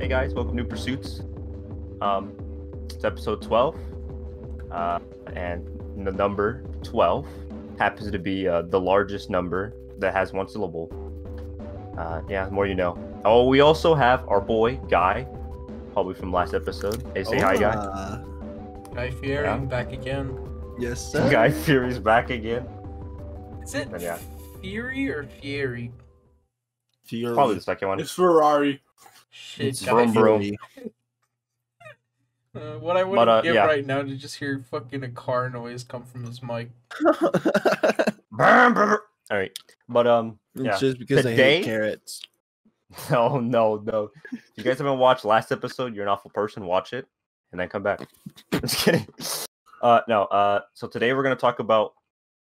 Hey guys, welcome to New Pursuits. It's episode 12, and the number 12 happens to be the largest number that has one syllable. Yeah, the more you know. Oh, we also have our boy Guy, probably from last episode. Hey, say hi, Guy. Guy Fieri, back again. Yes, sir. Guy Fury's back again. Is it Yeah. Fury or Fieri? Fury. Probably the second one. It's Ferrari. Shit, It's Guy bro. Fieri. What I wouldn't give yeah. right now to just hear fucking a car noise come from his mic. All right, but yeah. It's just because Today- I hate carrots. No. If you guys haven't watched last episode, you're an awful person. Watch it and then come back. Just kidding. No. So today we're gonna talk about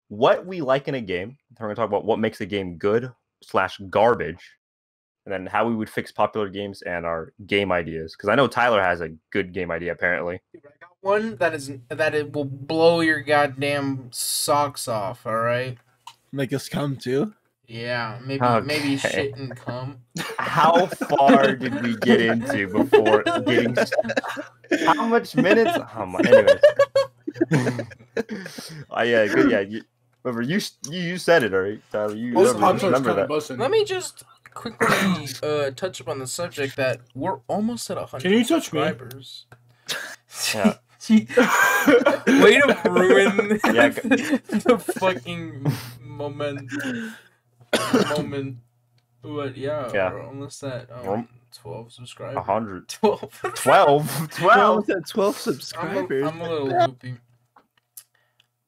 what we like in a game. We're gonna talk about what makes a game good / garbage, and then how we would fix popular games and our game ideas. Because I know Tyler has a good game idea apparently. Dude, I got one that it will blow your goddamn socks off. All right. Make us come too. Yeah, maybe Okay. shit and cum. How far did we get into before getting? How much minutes? Oh my. Anyways. Yeah, good. Yeah, remember you said it, alright, Tyler. You remember that? Let me just quickly touch upon the subject that we're almost at 100 Can you touch me? subscribers. Yeah. Way to ruin Yeah. the fucking moment. But yeah, Yeah. we're almost at We're- 12 subscribers. 100. 12. 12. Almost at 12 I'm subscribers. a little loopy.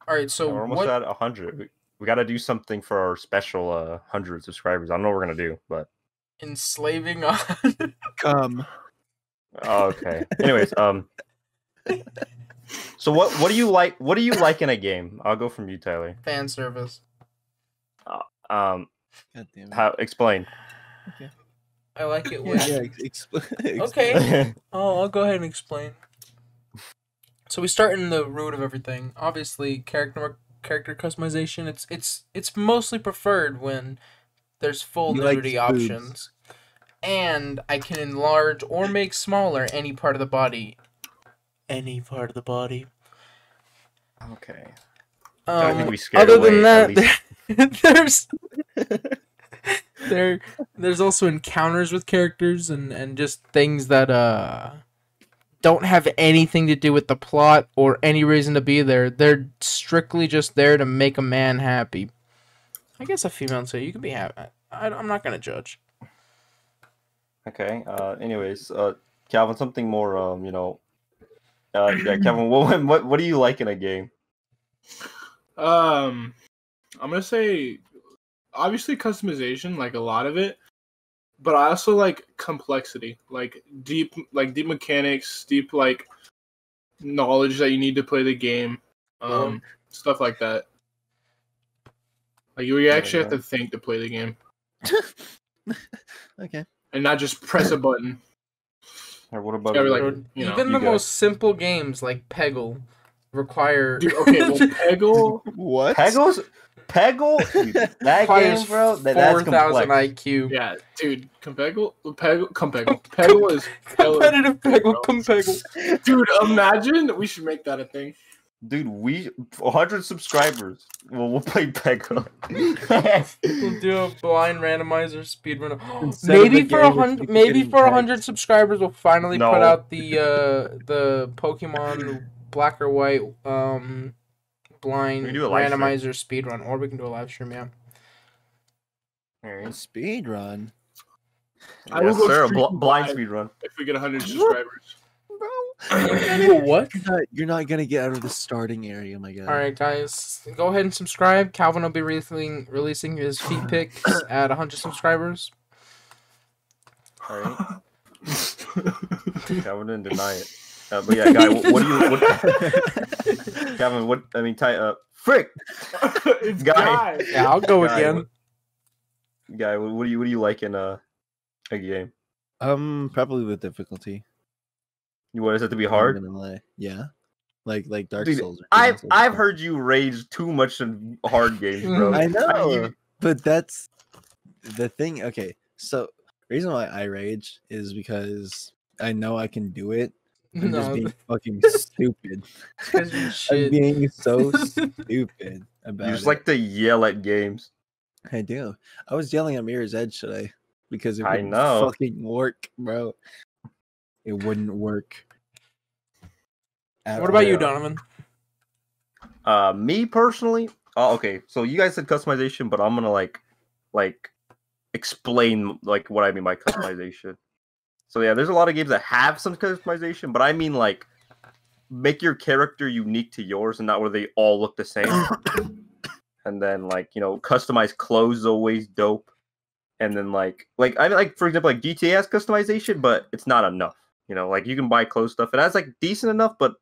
Alright, so We're almost what... at 100. We got to do something for our special 100 subscribers. I don't know what we're gonna do, but Enslaving on... Come. okay. Anyways, so what do you like? What do you like in a game? I'll go from you, Tyler. fan service. God damn it. How explain? I like it when... Explain. Okay. I'll go ahead and explain. So we start in the root of everything. Obviously, character customization. It's mostly preferred when there's full You like nudity boobs. options, and I can enlarge or make smaller any part of the body. Any part of the body. Okay. I think we scared Other away than at that, there's also encounters with characters and just things that don't have anything to do with the plot or any reason to be there. They're strictly just there to make a man happy. I guess a female too. You can be happy. I'm not gonna judge. Okay. Anyways, Calvin, something more. Yeah, Calvin, what do you like in a game? I'm gonna say obviously customization, like a lot of it, but I also like complexity, like deep mechanics, deep like knowledge that you need to play the game, stuff like that. Like you actually have to think to play the game, Okay. and not just press a button. Or what about Yeah, you? like, Dude, you know, even you the go. most simple games like Peggle require. Dude, okay, well, Peggle. What? Peggle? Dude, that requires game, bro. That's 4,000 complex. IQ. Yeah, dude, Peggle is Competitive Peggle, Peggle. Dude, imagine we should make that a thing. Dude, 100 subscribers. We'll play Peggle. We'll do a blind randomizer speedrun. Instead of Maybe the for game, 100, it's maybe getting for tagged. 100 subscribers, we'll finally No. put out the Pokemon Black or White blind We can do a live stream. randomizer speedrun, or we can do a live stream. Yeah. Alright. Speed run. I will Yes, go sir. stream Blind live. speed run. If we get 100 subscribers. What? You're not gonna get out of the starting area, my guy. All right, guys, go ahead and subscribe. Calvin will be releasing his feet pics at 100 subscribers. Alright. Calvin didn't deny it. But yeah, Guy, what do you... Calvin, what... I mean, frick! It's Guy. Guy. Yeah, I'll go Guy, again. Guy, what do you like in a game? Probably with difficulty. You want it to be I'm hard? not gonna lie. Yeah. Like Dark Dude, Souls. Or I've Demon Souls. heard you rage too much in hard games, bro. I know, you- but that's the thing. Okay, so the reason why I rage is because I know I can do it. I'm just No, being fucking stupid. because you're I'm shit. being so stupid You about just it. like to yell at games. I do. I was yelling at Mirror's Edge today because it I wouldn't know. fucking work, bro. It wouldn't work. What about you, Yeah. Donovan? Me personally, okay. So you guys said customization, but I'm gonna like explain like what I mean by customization. So yeah, there's a lot of games that have some customization, but I mean like make your character unique to yours and not where they all look the same. And then like, you know, customized clothes is always dope. And then like I mean like for example like GTA has customization, but it's not enough. You know, like you can buy clothes stuff. It has like decent enough, but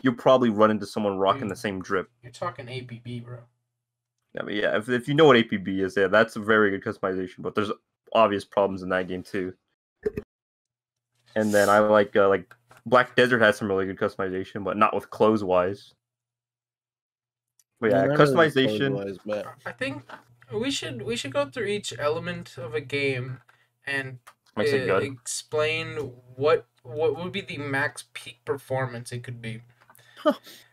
you'll probably run into someone rocking the same drip. You're talking APB, bro. I mean, yeah, if you know what APB is, yeah, that's a very good customization. But there's obvious problems in that game too. And then I like Black Desert has some really good customization, but not with clothes wise. But yeah, not really customization. clothes-wise, but I think we should go through each element of a game and Makes it good. explain what would be the max peak performance it could be.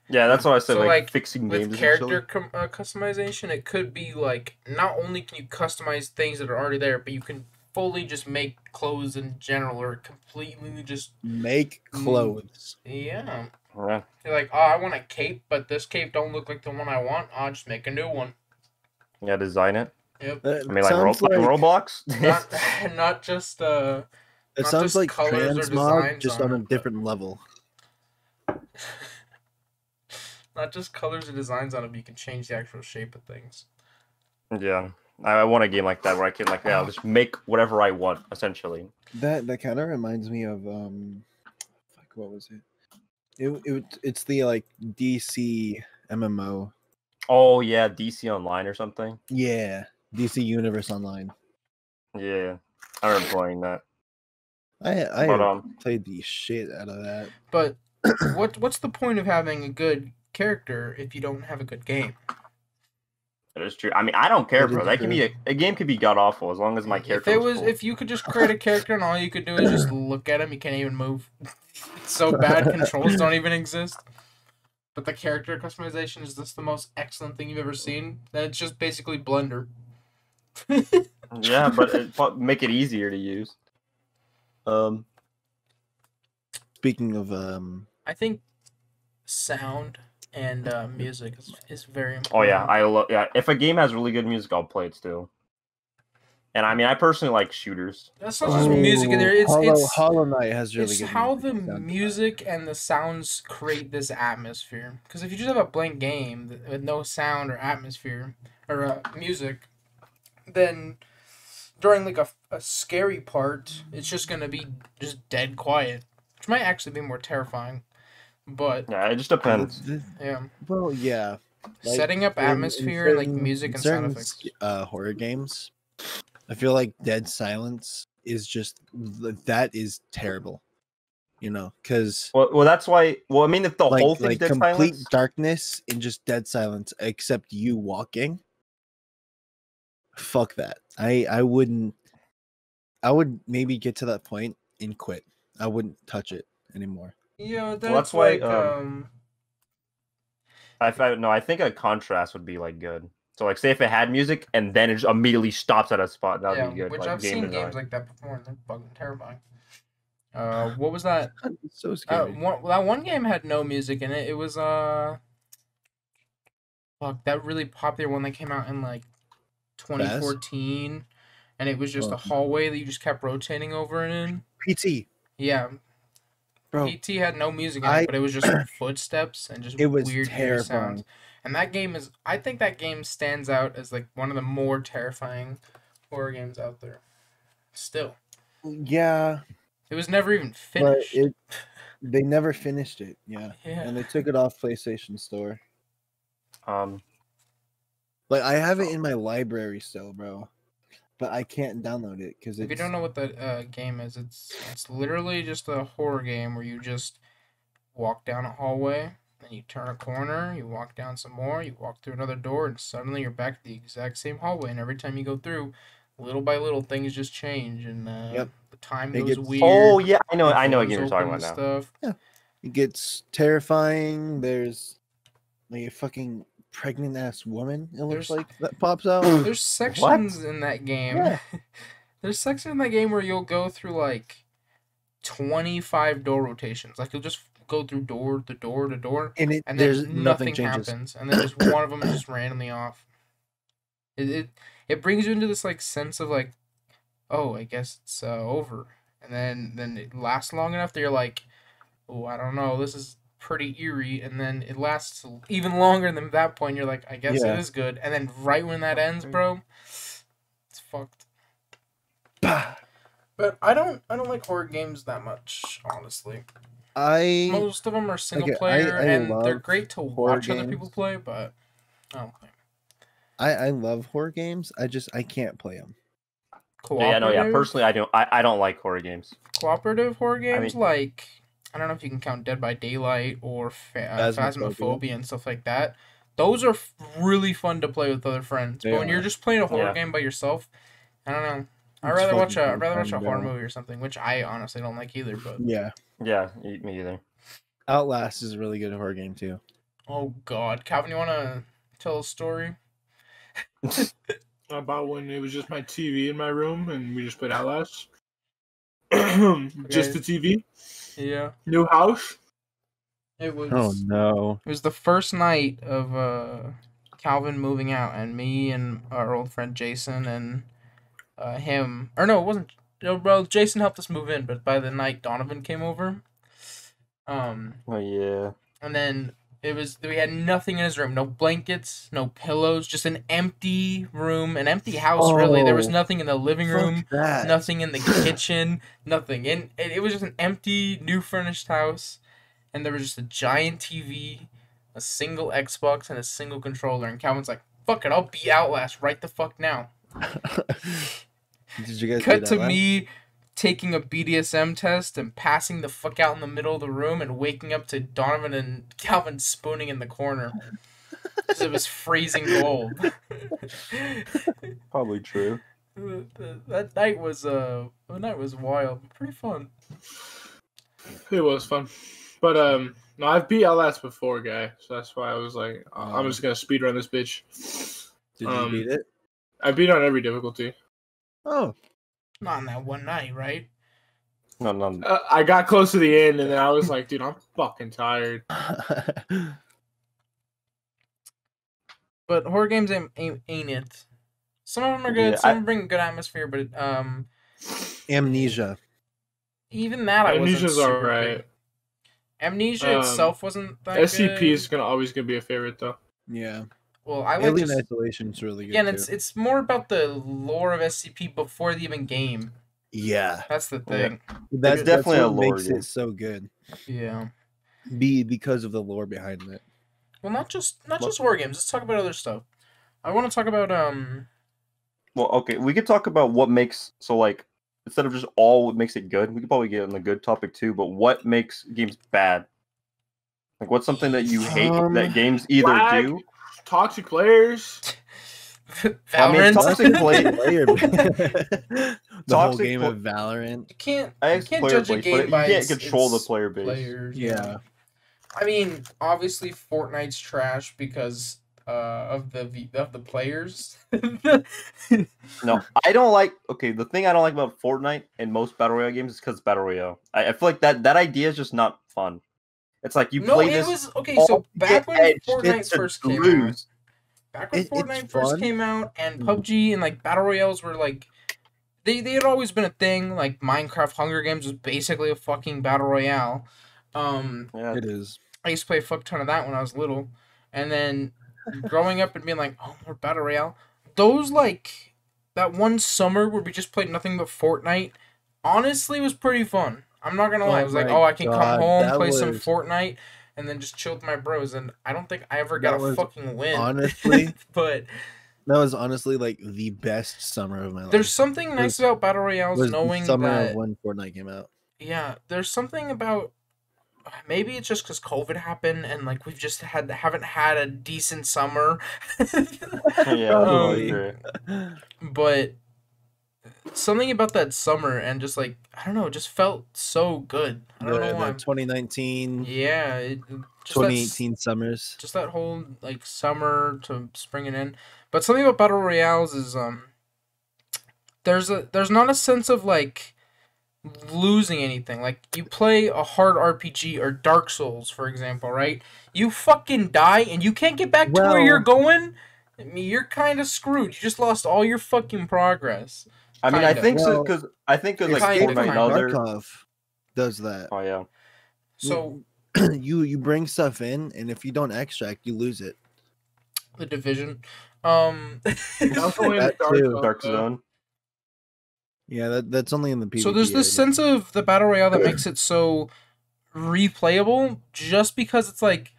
Yeah, that's what I said. So, like, like, fixing With games. character customization, it could be like not only can you customize things that are already there, but you can fully just make clothes in general, or completely just make clothes. yeah. Yeah. You're like, oh, I want a cape, but this cape don't look like the one I want. I'll just make a new one. Yeah, design it. Yep. I mean, like, Roblox. Not just It not sounds just like colors or transmog, designs just on on a it, but- different level. not just colors or designs on it, but you can change the actual shape of things. Yeah, I want a game like that where I can like just make whatever I want essentially. That kind of reminds me of fuck, what was it? It's the like DC MMO. Oh yeah, DC Online or something. Yeah, DC Universe Online. Yeah, I remember playing that. I But played the shit out of that. But what's the point of having a good character if you don't have a good game? That is true. I mean, I don't care, That bro. is That can true. be a game could be god awful as long as my character. If you could just create a character and all you could do is just look at him, you can't even move. It's so bad, controls don't even exist. But the character customization is just the most excellent thing you've ever seen. Then it's just basically Blender. Yeah, but it make it easier to use. Speaking of I think sound and music is very important. Oh yeah, I love if a game has really good music, I'll play it still. And I mean, I personally like shooters. That's not just music in there. It's Hollow Knight has really it's good how music the and sound music and the sounds create this atmosphere. Because if you just have a blank game with no sound or atmosphere or music, then during like a scary part, it's just gonna be just dead quiet, which might actually be more terrifying. But Yeah, it just depends. yeah, Well, yeah. Like, setting up in atmosphere and like certain- music in and sound certain, effects. Horror games, I feel like dead silence is just that is terrible. You know, because Well, that's why. Well, I mean, if the whole thing's like dead complete silence, darkness and just dead silence, except you walking. Fuck that. I wouldn't. I would maybe get to that point and quit. I wouldn't touch it anymore. Yeah, that's why, like I think a contrast would be like good. So, like, say if it had music and then it just immediately stops at a spot, that would be good. which Like, I've game seen design. games like that before, and they're fucking terrifying. What was that? It's so scary. That one game had no music in it. It was fuck, that really popular one that came out in like 2014, and it was just a hallway that you just kept rotating over and in. PT. Yeah, Bro, PT had no music in it, but it was just footsteps and just it was weird eerie sounds. terrifying. And that game I think that game stands out as like one of the more terrifying horror games out there. Still, Yeah, it was never even but finished. they never finished it. Yeah, Yeah. and they took it off PlayStation Store. Um, Like I have it in my library still, bro, but I can't download it because If you don't know what that game is, it's literally just a horror game where you just walk down a hallway, then you turn a corner, you walk down some more, you walk through another door, and suddenly you're back to the exact same hallway. And every time you go through, little by little things just change, and Yep. the time It goes gets- weird. Oh yeah, I know and what doors game you're open talking and about now. stuff. It gets terrifying. There's like a fucking pregnant ass woman. It looks There's- like that pops out. There's sections in that game. Yeah. There's sections in that game where you'll go through like 25 door rotations. Like you'll just go through door to door to door, And and there's then nothing nothing changes. happens, and then just one of them is just randomly off. It brings you into this like sense of like, oh, I guess it's over, and then it lasts long enough that you're like, oh, I don't know, this is pretty eerie, and then it lasts even longer than that point. You're like, I guess Yeah. it is good, and then right when that ends, bro, it's fucked. But I don't like horror games that much, honestly. Most of them are single Okay, player, I and they're love great to horror watch other people games. play, but I don't play. I love horror games. I can't play them. Yeah, no, yeah. Personally, I don't like horror games. Cooperative horror games, mean- like, I don't know if you can count Dead by Daylight or Phasmophobia and stuff like that. Those are really fun to play with other friends. They But when you're are. just playing a horror Yeah. game by yourself, I don't know. I'd It's rather watch fucking a horror fun, movie or something, which I honestly don't like either. But Yeah. Yeah, me either. Outlast is a really good horror game too. oh god, Calvin, you wanna tell a story? About when it was just my TV in my room and we just played Outlast. Just the TV. Yeah, New house. it was. Oh no. It was the first night of Calvin moving out, and me and our old friend Jason and him. Or no, it wasn't. Well, Jason helped us move in, but by the night Donovan came over. Oh yeah. And then we had nothing in his room, no blankets, no pillows, just an empty room, an empty house. Really, there was Oh, nothing in the living room, Fuck that. nothing in the kitchen, nothing. And it was just an empty, new furnished house, and there was just a giant TV, a single Xbox, and a single controller. And Calvin's like, "Fuck it, I'll beat Outlast right the fuck now." Did you guys Cut do to that me taking a BDSM test and passing the fuck out in the middle of the room and waking up to Donovan and Calvin spooning in the corner because it was freezing cold. Probably true. That night was wild, pretty fun. It was fun, but no, I've beat Outlast before, guy. So that's why I was like, I'm just gonna speedrun this bitch. Did you beat it? I beat on every difficulty. Oh. Not in that one night, right? No. I got close to the end, and then I was like, dude, I'm fucking tired. But horror games ain't it. Some of them are good. Yeah, some of them bring good atmosphere, but Amnesia. even that I wasn't Amnesia's super alright. big. Amnesia itself wasn't that SCP good. is always gonna be a favorite though. Yeah. Well, I like Alien just, Isolation's really good yeah, and too. it's more about the lore of SCP before the even game. Yeah. That's the thing. That's definitely what a lore makes game. it so good. Yeah. Because of the lore behind it. Well, not just horror games. Let's talk about other stuff. I want to talk about Well, okay, we could talk about what makes like instead of just all what makes it good. We could probably get on the good topic too. But what makes games bad? Like, what's something that you hate that games either lag, do? Toxic players. Valorant. toxic play- the whole Toxic game pl- of Valorant. You can't Player judge a base, game but by you can't its control the player base. players. Yeah. I mean, obviously Fortnite's trash because of the players. No, I don't like. Okay, the thing I don't like about Fortnite and most battle royale games is because it's battle royale. I feel like that idea is just not fun. It's like you play this. Was okay. all So to back get when edge, Fortnite it's to first came out, lose. back when It's Fortnite first fun. came out, and Mhm. PUBG and like battle royales were like, they had always been a thing. Like Minecraft, Hunger Games was basically a fucking battle royale. Yeah, It is. I used to play a fuck ton of that when I was little, and then growing up and being like, oh, more battle royale. Those like that one summer where we just played nothing but Fortnite, honestly was pretty fun. I'm not gonna lie. Oh I was like, my oh, I can come God, home, that play some was- Fortnite, and then just chill with my bros. And I don't think I ever got That a was fucking win. honestly- but That was honestly like the best summer of my life. there's something nice about battle royales, was knowing the summer that of when Fortnite came out. yeah, there's something about maybe it's just because COVID happened and like we've just haven't had a decent summer. yeah, Um, true. But something about that summer and just like I don't know, it just felt so good. I don't know why. The 2019, Yeah, just 2018 summers. just that whole like summer to spring and in. But something about battle royales is there's not a sense of like losing anything. Like you play a hard RPG or Dark Souls, for example, right? You fucking die and you can't get back to where you're going. I mean, you're kind of screwed. You just lost all your fucking progress. I mean, I Kinda. think Well, because like Kinda. Fortnite and other. Tarkov does that. Oh yeah. So you bring stuff in, and if you don't extract, you lose it. the Division, That's only in That too. Dark Zone. Yeah, that's only in the PvP. So there's this sense of the battle royale that makes it so replayable, just because it's like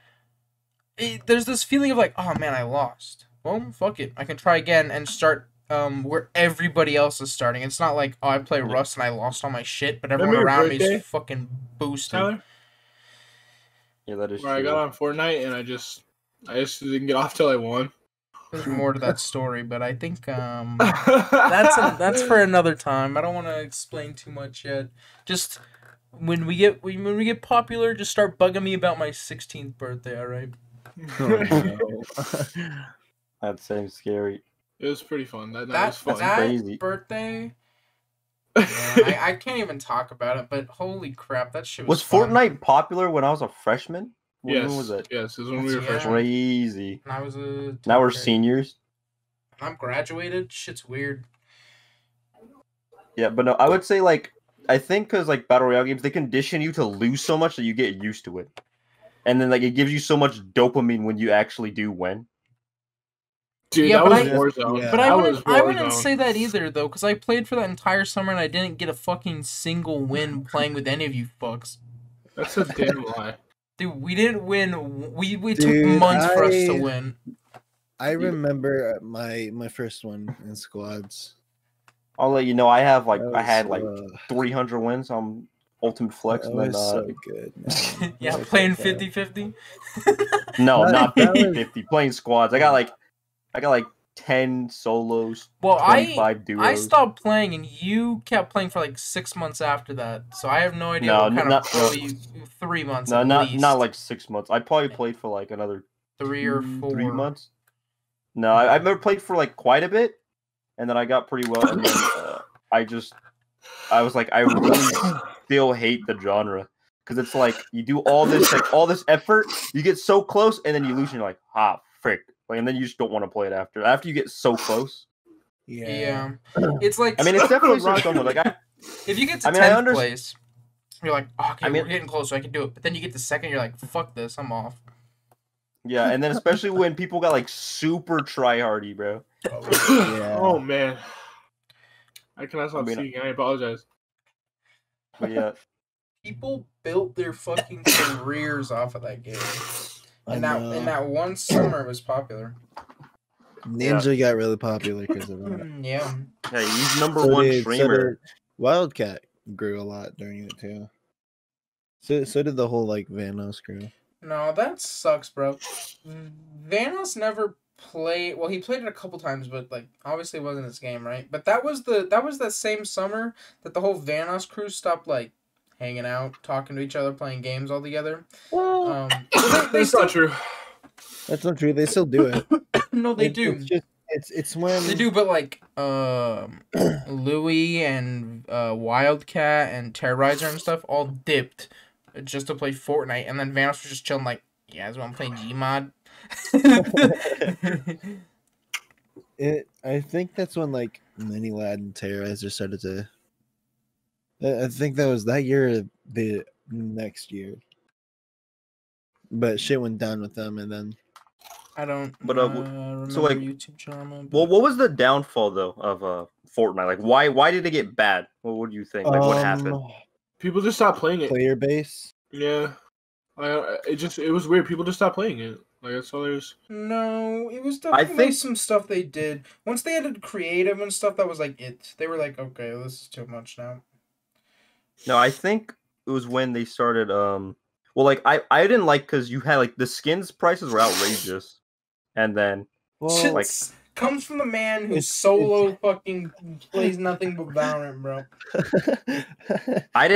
there's this feeling of like, oh man, I lost. Well, fuck it, I can try again and start where everybody else is starting. It's not like, oh, I play Rust and I lost all my shit, but everyone Remember your around me birthday, is fucking boosted. Tyler? Yeah, that is Where I true. got on Fortnite and I just didn't get off till I won. There's more to that story, but I think that's for another time. I don't want to explain too much yet. Just when we get popular, just start bugging me about my 16th birthday. All right. That seems scary. It was pretty fun. That night was fun. That crazy. birthday. Yeah, I can't even talk about it, but holy crap, that shit was fun. Fortnite popular when I was a freshman? Yes, When was it? yes, it was when we were Yeah. freshmen. Crazy. And I was a Now we're teenager. seniors. And I'm graduated. Shit's weird. Yeah, but no, I would say like I think because like battle royale games, they condition you to lose so much that you get used to it, and then like it gives you so much dopamine when you actually do win. Dude, Yeah, that but was I- Warzone. Yeah. But That I was wouldn't Warzone. say that either though, because I played for that entire summer and I didn't get a fucking single win playing with any of you fucks. That's a damn lie. Dude, we didn't win. We took Dude, months for us to I- win. I remember my first one in squads. I'll let you know. I have like That I had was, like 300 wins on Ultimate Flex, that and then was so good. Man. Yeah, Like, playing that. 50-50. no, That- not that was- 50-50, playing squads. I got like 10 solos, Well, 25 duos. I stopped playing and you kept playing for like 6 months after that. So I have no idea No, what kind not- of pro you 3 months No, at not least. not like 6 months. I probably played for like another 3 or 4. 3 months. No, I've never played for like quite a bit, and then I got pretty well, and then I was like, I really still hate the genre because it's like you do all this effort, you get so close, and then you lose, and you're like, ah, frick, like, and then you just don't want to play it after you get so close. Yeah. It's like I mean, it's definitely so similar. Like, if you get to I mean, I 10th place, you're like, oh, okay, I mean- we're getting closer, I can do it. But then you get to second, you're like, fuck this, I'm off. yeah, and then especially when people got like super tryhardy, bro. Yeah. Oh man. I cannot stop I mean, speaking. I apologize. But yeah, People built their fucking careers off of that game. I And know. that one summer it was popular. Ninja got really popular because of that. Yeah. hey, he's number So one did- streamer. Wildcat grew a lot during it too. So did the whole like Vanos crew. No, that sucks, bro. Vanos never played. Well, he played it a couple times, but like obviously it wasn't his game, right? But that was that same summer that the whole Vanos crew stopped like hanging out, talking to each other, playing games all together. Well, they That's not true. That's not true. They still do it. no, they It- do. It's just it's when They do, but like Louis and Wildcat and Terrorizer and stuff all dipped just to play Fortnite, and then Vanos was just chilling like, you guys want to play Gmod? I think that's when like Mini Lad and Terrorizer started to. I think that was that year, or the next year. But shit went down with them, and then I don't But, remember so, like, YouTube drama. But... Well, what was the downfall though of Fortnite? Like, why did it get bad? What do you think? Like, what happened? People just stopped playing it. Player base. Yeah. It was weird. People just stopped playing it. Like that's all there's. No, it was I definitely think- some stuff they did. Once they added creative and stuff, that was like it. They were like, okay, this is too much now. No, I think it was when they started. Well, like I didn't like because you had like the skins prices were outrageous, and then Well, like Comes from the man who solo fucking plays nothing but Valorant, bro. I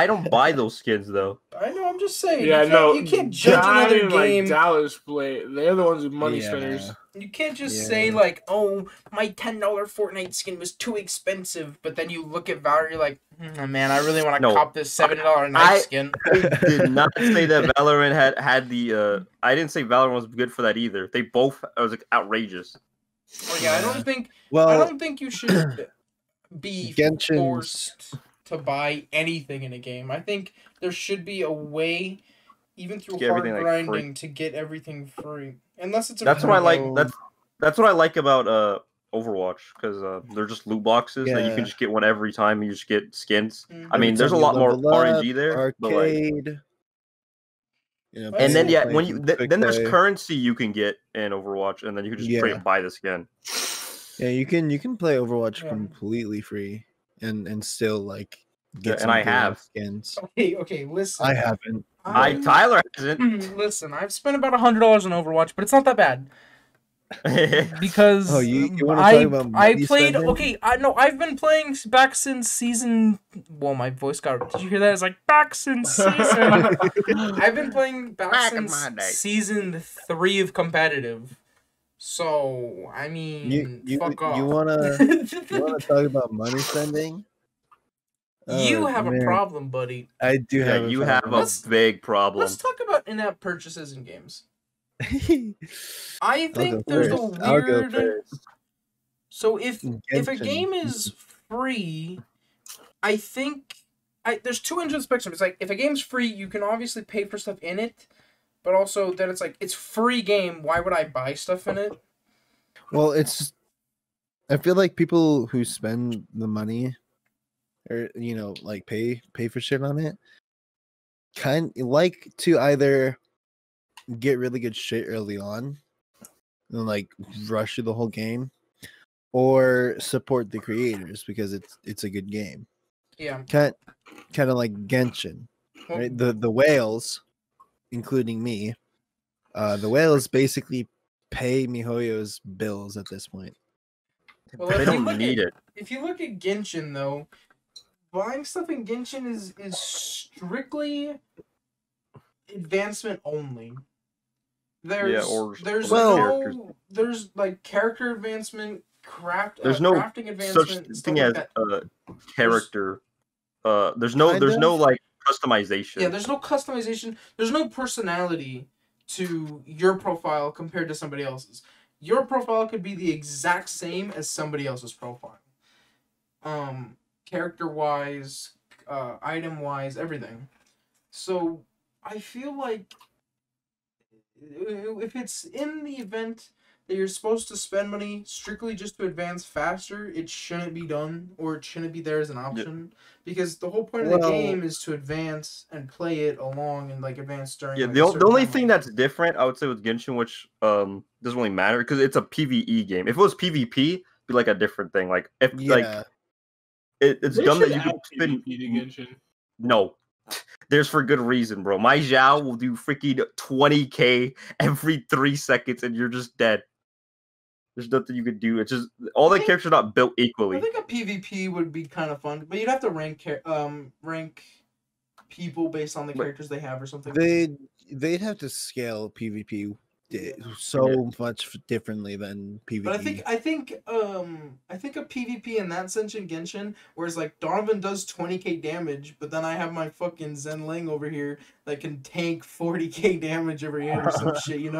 don't buy those skins though. I know, I'm just saying. Yeah, you can't judge another game. Like Dallas play. They're the ones with money spinners. You can't just say like, "Oh, my $10 Fortnite skin was too expensive," but then you look at Valorant, you're like, "Man, I really want to cop this $7 Knife skin." I did not say that Valorant had the. I didn't say Valorant was good for that either. They both was like outrageous. Oh yeah, I don't think you should be forced to buy anything in a game. I think there should be a way, even through hard grinding, to get everything free. Unless it's that's what I like. That's what I like about Overwatch, because they're just loot boxes that you can just get one every time. You just get skins. Mm-hmm. I mean, there's a lot more RNG there. Arcade. And then then there's currency you can get in Overwatch, and then you can just buy the skin. Yeah, you can play Overwatch completely free and still like get some skins. Okay, listen. I haven't. Tyler hasn't. Listen, I've spent about $100 on Overwatch, but it's not that bad. Because you want to talk about I played spending? I've been playing back since season. Well, my voice got. Did you hear that? It's like back since season. I've been playing back since season 3 of competitive. So I mean, fuck off. You wanna talk about money spending? You have a problem, buddy. I do have. You have a big problem. Let's talk about in-app purchases in games. I think there's a weird. I'll go first. So if a game is free, I think there's two ends of the spectrum. It's like if a game's free, you can obviously pay for stuff in it, but also then it's like it's free game. Why would I buy stuff in it? Well, I feel like people who spend the money, or like pay for shit on it, kind like to either get really good shit early on and like rush through the whole game, or support the creators because it's a good game. Yeah. Kind of like Genshin, right? The whales, including me, the whales basically pay MiHoYo's bills at this point. Well, they don't need it. If you look at Genshin though, buying stuff in Genshin is strictly advancement only. There's like character advancement, crafting advancement. Such thing as character. There's no like customization. Yeah, there's no customization. There's no personality to your profile compared to somebody else's. Your profile could be the exact same as somebody else's profile. Character wise, item wise, everything. So I feel like if it's in the event that you're supposed to spend money strictly just to advance faster, it shouldn't be done, or it shouldn't be there as an option. Because the whole point of the game is to advance and play it along and like advance during. Yeah, the only thing that's different, I would say, with Genshin, which doesn't really matter because it's a PvE game. If it was PvP, it'd be like a different thing. Like if it's dumb that you could spend. Genshin. No. There's for good reason, bro. My Zhao will do freaking 20k every 3 seconds, and you're just dead. There's nothing you could do. It's just all the characters are not built equally. I think a PvP would be kind of fun, but you'd have to rank people based on the characters they have or something. They'd have to scale PvP so much differently than PvE. But I think a PvP in that sense in Genshin, whereas like Donovan does 20k damage, but then I have my fucking Zenling over here that can tank 40k damage every hit or some shit,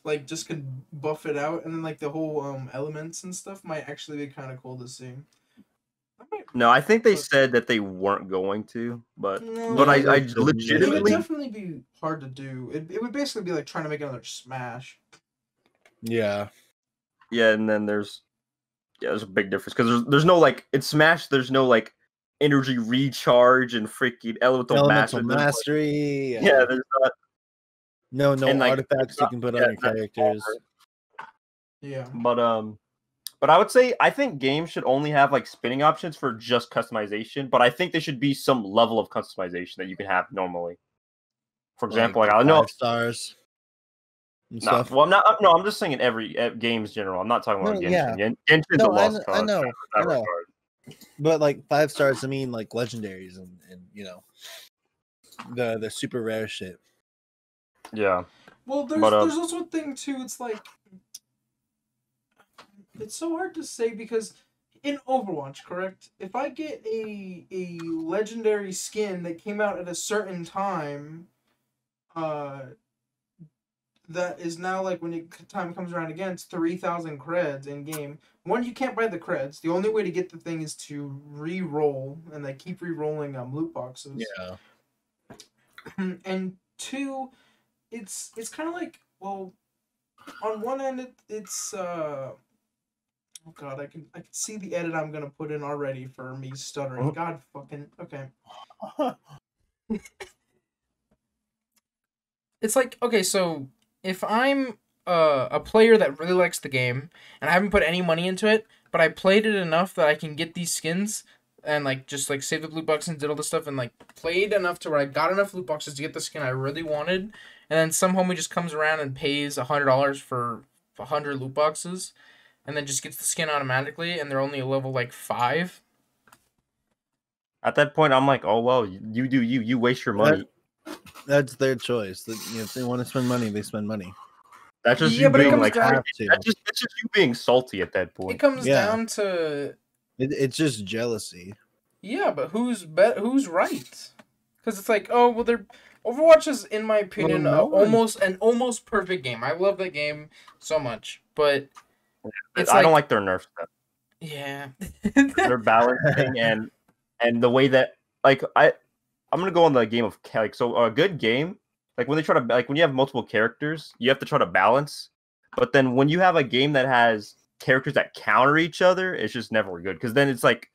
like just can buff it out, and then like the whole elements and stuff might actually be kind of cool to see. No, I think they said that they weren't going to, but I legitimately. It would definitely be hard to do. It would basically be like trying to make another Smash. Yeah. Yeah, and then there's a big difference because there's no like in Smash. There's no like energy recharge and freaking elemental mastery. Yeah, there's not. No artifacts you can put on your characters. Yeah, But I would say I think games should only have like spinning options for just customization, but I think there should be some level of customization that you can have normally. For example, like I don't know 5 stars. and No, stuff. well, I'm not. No, I'm just saying in every games general. I'm not talking about No, Genshin. yeah. Genshin's a No, lost I cause. know, in that I know. regard. But like 5 stars, I mean like legendaries and you know the super rare shit. Yeah, Well, there's But, there's also a thing too. It's like it's so hard to say because in Overwatch, correct? If I get a legendary skin that came out at a certain time, uh, that is now like when time comes around again, it's 3,000 creds in game. One, you can't buy the creds. The only way to get the thing is to re-roll, and they keep re-rolling loot boxes. Yeah. And two, it's kind of like, well, on one end it's oh god, I can see the edit I'm gonna put in already for me stuttering. God fucking okay. It's like, okay, so if I'm a player that really likes the game and I haven't put any money into it, but I played it enough that I can get these skins and like just like save the loot boxes and did all this stuff and like played enough to where I got enough loot boxes to get the skin I really wanted, and then some homie just comes around and pays $100 for 100 loot boxes, and then just gets the skin automatically, and they're only a level like 5. at that point, I'm like, oh well, you do you waste your money. That's their choice. If they want to spend money, they spend money. That's just Yeah, you but it being comes like, down- that's just you being salty at that point. It comes Yeah. down to It's just jealousy. yeah, but who's right? Because it's like, oh well, they're Overwatch is, in my opinion, Well, no one- almost perfect game. I love that game so much, but it's I don't like their nerf stuff. yeah. Their balancing and the way that like I'm gonna go on the game of like so a good game like when they try to like when you have multiple characters you have to try to balance, but then when you have a game that has characters that counter each other it's just never good because then it's like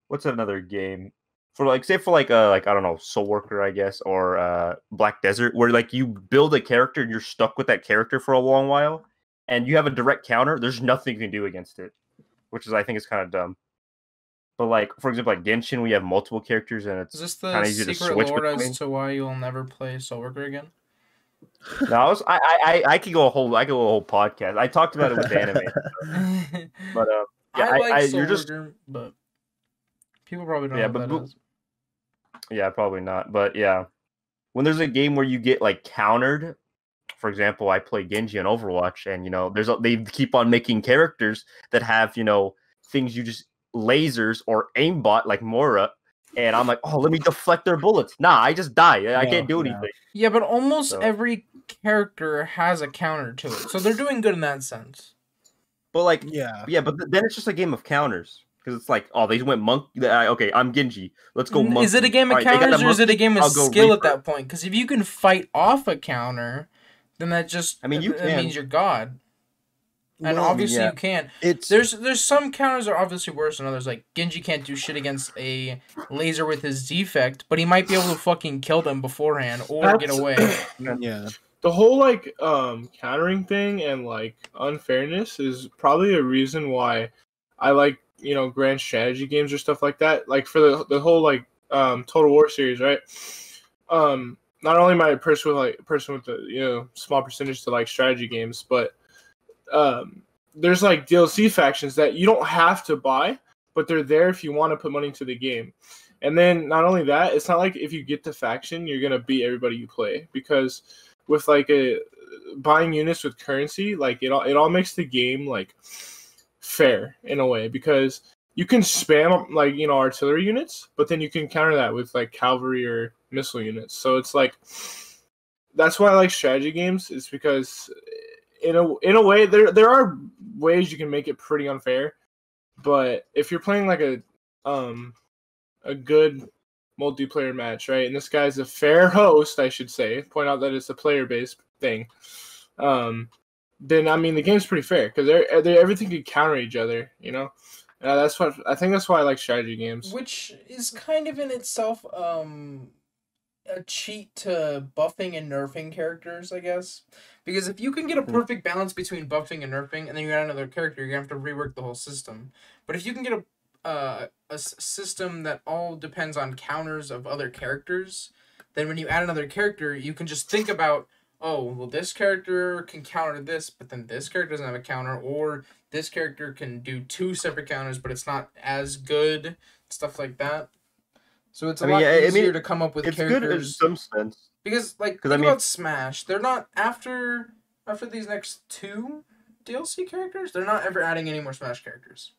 what's another game for like say for like I don't know Soul Worker I guess or Black Desert where like you build a character and you're stuck with that character for a long while and you have a direct counter, there's nothing you can do against it, which is I think is kind of dumb. But like for example, like Genshin, we have multiple characters and Is it's this kind the of easy to secret switch lore between. as to why you'll never play Soul Worker again? No, I could go a whole podcast. I talked about it with the anime, but yeah, I like Soul you're just Worker, but people probably don't yeah, know but what that is. yeah, probably not. But yeah, when there's a game where you get like countered, for example, I play Genji on Overwatch, and you know, they keep on making characters that have things you just lasers or aimbot like Mora, and I'm like, oh, let me deflect their bullets. Nah, I just die. I can't do anything. Yeah, but almost So- every character has a counter to it, so they're doing good in that sense. But like, Yeah. but then it's just a game of counters because it's like, oh, they went monk. Okay, I'm Genji. Let's go monkey. Is it a game of All right, they got counters a or is it a monkey, game of I'll go skill at Reaper. that point? Because if you can fight off a counter, then that just I mean, you that can. means you're God. And Well, obviously yeah. you can. It's There's some counters that are obviously worse than others. Like Genji can't do shit against a laser with his defect, but he might be able to fucking kill them beforehand or get That's- away. yeah. The whole like countering thing and like unfairness is probably a reason why I like grand strategy games or stuff like that. Like for the whole like Total War series, right? Not only am I a person with the small percentage to like strategy games, but there's like DLC factions that you don't have to buy, but they're there if you want to put money into the game. And then not only that, it's not like if you get the faction, you're gonna beat everybody you play, because with like buying units with currency, like it all makes the game like fair in a way, because you can spam like artillery units, but then you can counter that with like cavalry or missile units. So it's like that's why I like strategy games, is because in a way there are ways you can make it pretty unfair, but if you're playing like a good multiplayer match, right? And this guy's a fair host, I should say. Point out that it's a player-based thing. Then I mean the game's pretty fair because they everything can counter each other. That's what I think. That's why I like strategy games. Which is kind of in itself a cheat to buffing and nerfing characters, I guess. Because if you can get a perfect balance between buffing and nerfing, and then you add another character, you're going to have to rework the whole system. But if you can get a system that all depends on counters of other characters, then when you add another character, you can just think about, oh, well, this character can counter this, but then this character doesn't have a counter, or this character can do 2 separate counters, but it's not as good, stuff like that. So it's a lot easier to come up with it's characters. Good in some sense. Because, like, think about Smash. They're not, after these next 2 DLC characters, they're not ever adding any more Smash characters.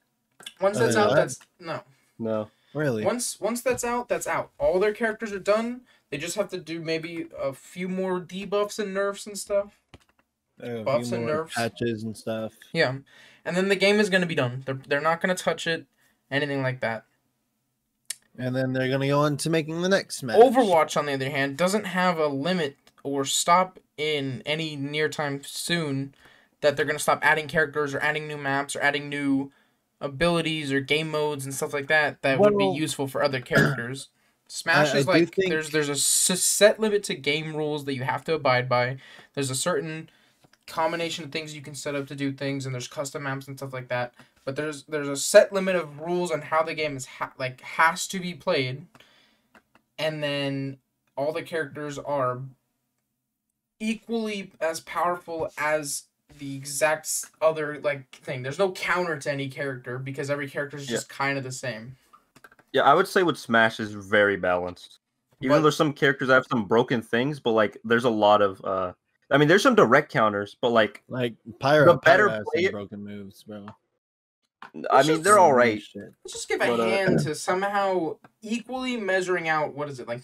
Once that's out, that's... No. Really? Once that's out, that's out. All their characters are done. They just have to do maybe a few more debuffs and nerfs and stuff. Buffs and nerfs. Patches and stuff. Yeah. And then the game is going to be done. They're not going to touch it, anything like that. And then they're going to go on to making the next Smash. Overwatch, on the other hand, doesn't have a limit or stop in any near time soon that they're going to stop adding characters or adding new maps or adding new abilities or game modes and stuff like that would be useful for other characters. Smash is like, there's a set limit to game rules that you have to abide by. There's a certain combination of things you can set up to do things, and there's custom maps and stuff like that. But there's a set limit of rules on how the game is has to be played, and then all the characters are equally as powerful as the exact other thing. There's no counter to any character because every character is just kind of the same. Yeah, I would say with Smash is very balanced. Even though there's some characters that have some broken things, but there's a lot of there's some direct counters, but Pyro better has some broken moves, bro. They're all right. Let's just give a hand to somehow equally measuring out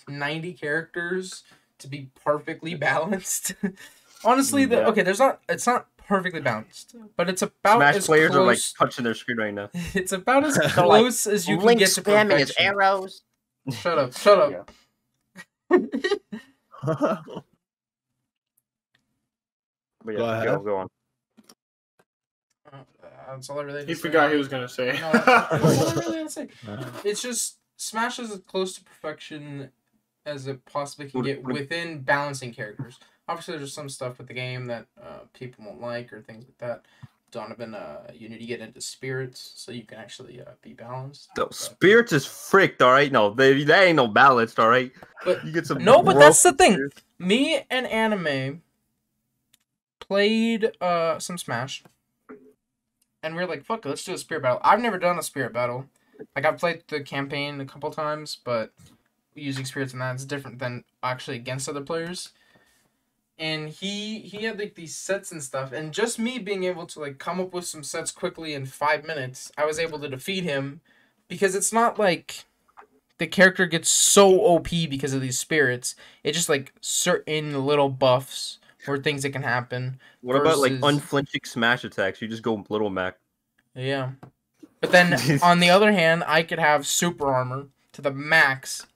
90 characters to be perfectly balanced. Honestly, it's not perfectly balanced, but it's about Smash as players close... are touching their screen right now. It's about as close as you can get to perfection. Spamming his arrows. Shut up. But yeah, go on. That's all I really. He forgot he was gonna say. No, that's all I really had to say. It's just Smash is as close to perfection as it possibly can get within balancing characters. Obviously, there's some stuff with the game that people won't like or things like that. Donovan, you need to get into spirits so you can actually be balanced. No, spirits is fricked, all right? No, that ain't no balanced, all right? But you get some. No, but that's the thing. Me and Anime played some Smash, and we were like, fuck it, let's do a spirit battle. I've never done a spirit battle. I've played the campaign a couple times, but using spirits and that is different than actually against other players. And he had these sets and stuff, and just me being able to come up with some sets quickly in 5 minutes, I was able to defeat him, because it's not like the character gets so OP because of these spirits. It's just certain little buffs or things that can happen. What about unflinching smash attacks? You just go Little Mac. Yeah. But then on the other hand, I could have super armor to the max,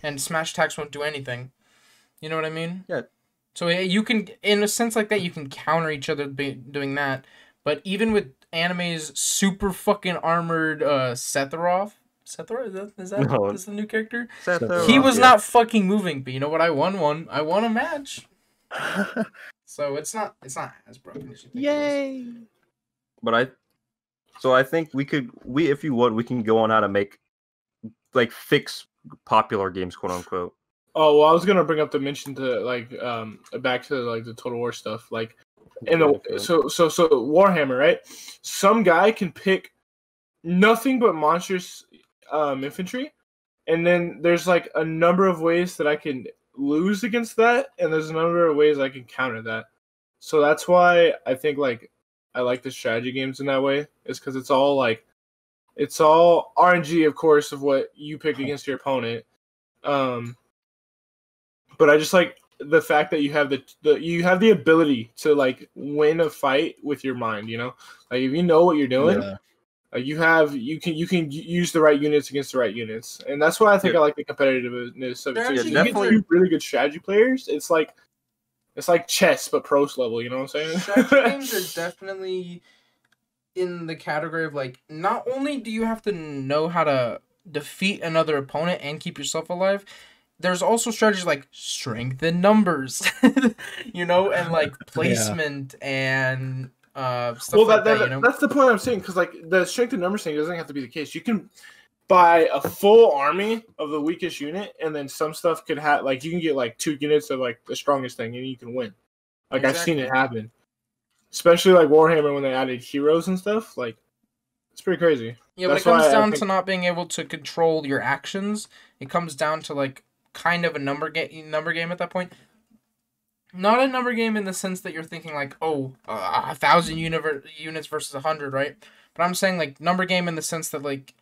and smash attacks won't do anything. You know what I mean? Yeah. So you can, in a sense like that, you can counter each other doing that. But even with Anime's super fucking armored Sephiroth? Sephiroth? Is that the new character? Sephiroth, he was not fucking moving, but you know what? I won a match. So it's not as broken as you think. Yay! But I think if you would, we can go on how to make fix popular games, quote unquote. Oh, well, I was gonna bring up the mention to back to the Total War stuff. So Warhammer, right? Some guy can pick nothing but monstrous infantry, and then there's a number of ways that I can lose against that, and there's a number of ways I can counter that. So that's why I think I like the strategy games in that way, is because it's all RNG, of course, of what you pick against your opponent. But I just like the fact that you have the ability to win a fight with your mind. You know, if you know what you're doing, you can use the right units against the right units, and that's why I think I like the competitiveness of it too. You get two really good strategy players. It's like chess but pros level. You know what I'm saying? Strategy games are definitely in the category of not only do you have to know how to defeat another opponent and keep yourself alive. There's also strategies like strength in numbers, you know, and placement and stuff like that. You know? That's the point I'm saying, because the strength in numbers thing doesn't have to be the case. You can buy a full army of the weakest unit, and then some stuff could have you can get 2 units of the strongest thing, and you can win. Like I've seen it happen, especially like Warhammer when they added heroes and stuff. Like it's pretty crazy. Yeah, when That's it comes why I down think- to not being able to control your actions, it comes down to like kind of a number game at that point. Not a number game in the sense that you're thinking like, 1,000 units versus 100, right? But I'm saying like number game in the sense that like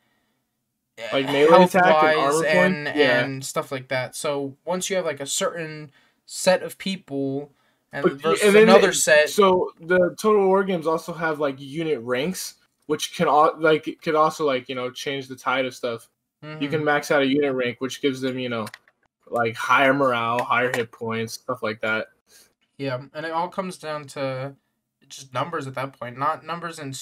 melee attack and armor and points? Yeah. and stuff like that. So once you have like a certain set of people and But- versus and then another set, So the Total War games also have like unit ranks, which can could also like change the tide of stuff. mhm. You can max out a unit rank, which gives them like higher morale, higher hit points, stuff like that. Yeah, and it all comes down to just numbers at that point, not numbers in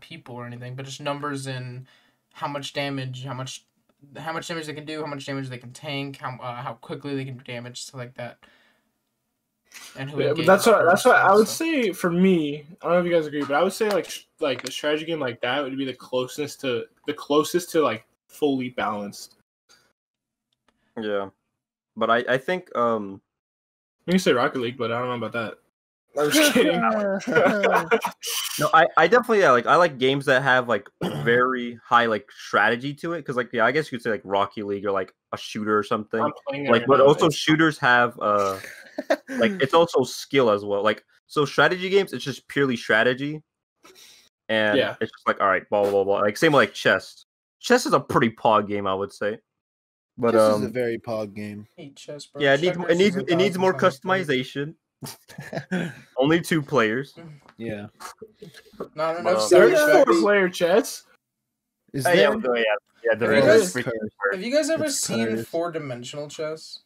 people or anything, but just numbers in how much damage they can do, how much damage they can tank, how quickly they can do damage, stuff like that. And who Yeah, but engages that's what first I and would stuff. say for me. I don't know if you guys agree, but I would say like the strategy game like that would be the closest to like fully balanced. Yeah, but I think You can say Rocket League, but I don't know about that. I'm just kidding. no, I definitely I like games that have like very high like strategy to it because like I guess you could say like Rocky League or like a shooter or something. I'm playing it Like, right but now, also it's- shooters have like it's also skill as well. Like so strategy games, it's just purely strategy, and Yeah. it's just like all right, blah blah blah. Like same with like chess. Chess is a pretty pog game, I would say. But This is a very pog game. Hate chess, bro. yeah, Checkers is it needs more 1,000 times better. customization. Only 2 players. Yeah. Not enough There There's sound Yeah. four effects. player chess. Is Yeah, there? yeah, there Have you is. guys- It's freaking fair. Have you guys ever It's seen cursed. 4-dimensional chess?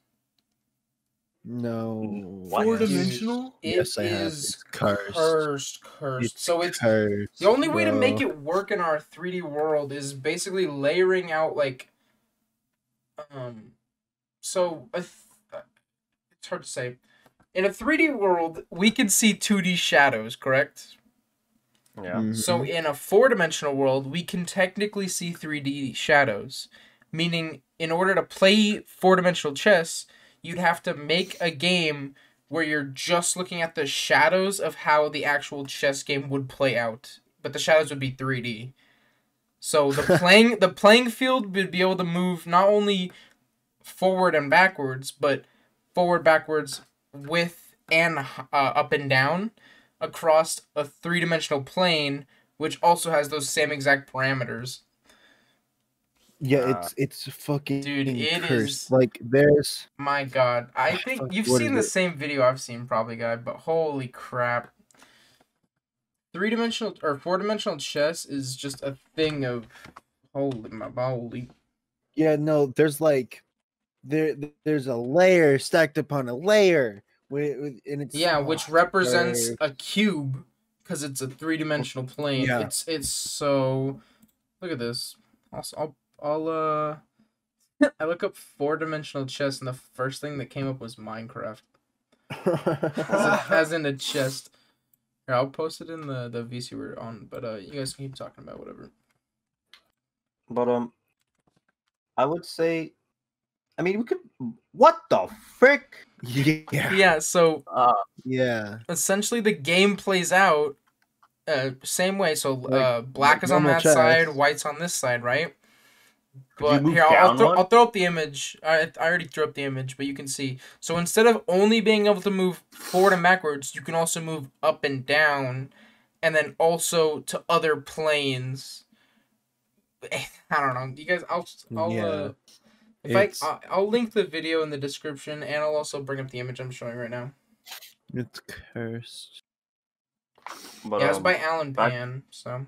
No. What? Four-dimensional? Yes, I have. is It's cursed. cursed. It's So it's cursed, the only way to bro. make it work in our 3D world is basically layering out like so it's hard to say. In a 3D world, we can see 2D shadows, correct? Yeah. Mhm. So in a 4-dimensional world, we can technically see 3D shadows, meaning in order to play 4-dimensional chess, you'd have to make a game where you're just looking at the shadows of how the actual chess game would play out, but the shadows would be 3D. So the playing field would be able to move not only forward and backwards, but forward, backwards, with and up and down across a 3-dimensional plane, which also has those same exact parameters. Yeah, it's fucking Dude, it cursed. is- Like there's My God, I think Fuck, you've what seen is the it? same video I've seen, probably, guy. But holy crap, 3-dimensional or 4-dimensional chess is just a thing of holy. yeah, no, there's like there's a layer stacked upon a layer and it's Yeah, which represents cursed. a cube because it's a 3-dimensional plane. Yeah. It's so. Look at this. I'll I look up 4-dimensional chess, and the first thing that came up was Minecraft. As in a chest. Here, I'll post it in the VC we're on, but you guys can keep talking about whatever. But I would say, I mean, we could. What the frick? yeah. Yeah, so Yeah. essentially the game plays out same way. So Like- black like is on normal that chess. side, white's on this side, right? Could you But move here, I'll down one? throw up the image. I already threw up the image, but you can see. So instead of only being able to move forward and backwards, you can also move up and down, and then also to other planes. I don't know. You guys, I'll Yeah. if It's- I'll link the video in the description, and I'll also bring up the image I'm showing right now. It's cursed. But, Yeah, it's by Alan back- Pan. So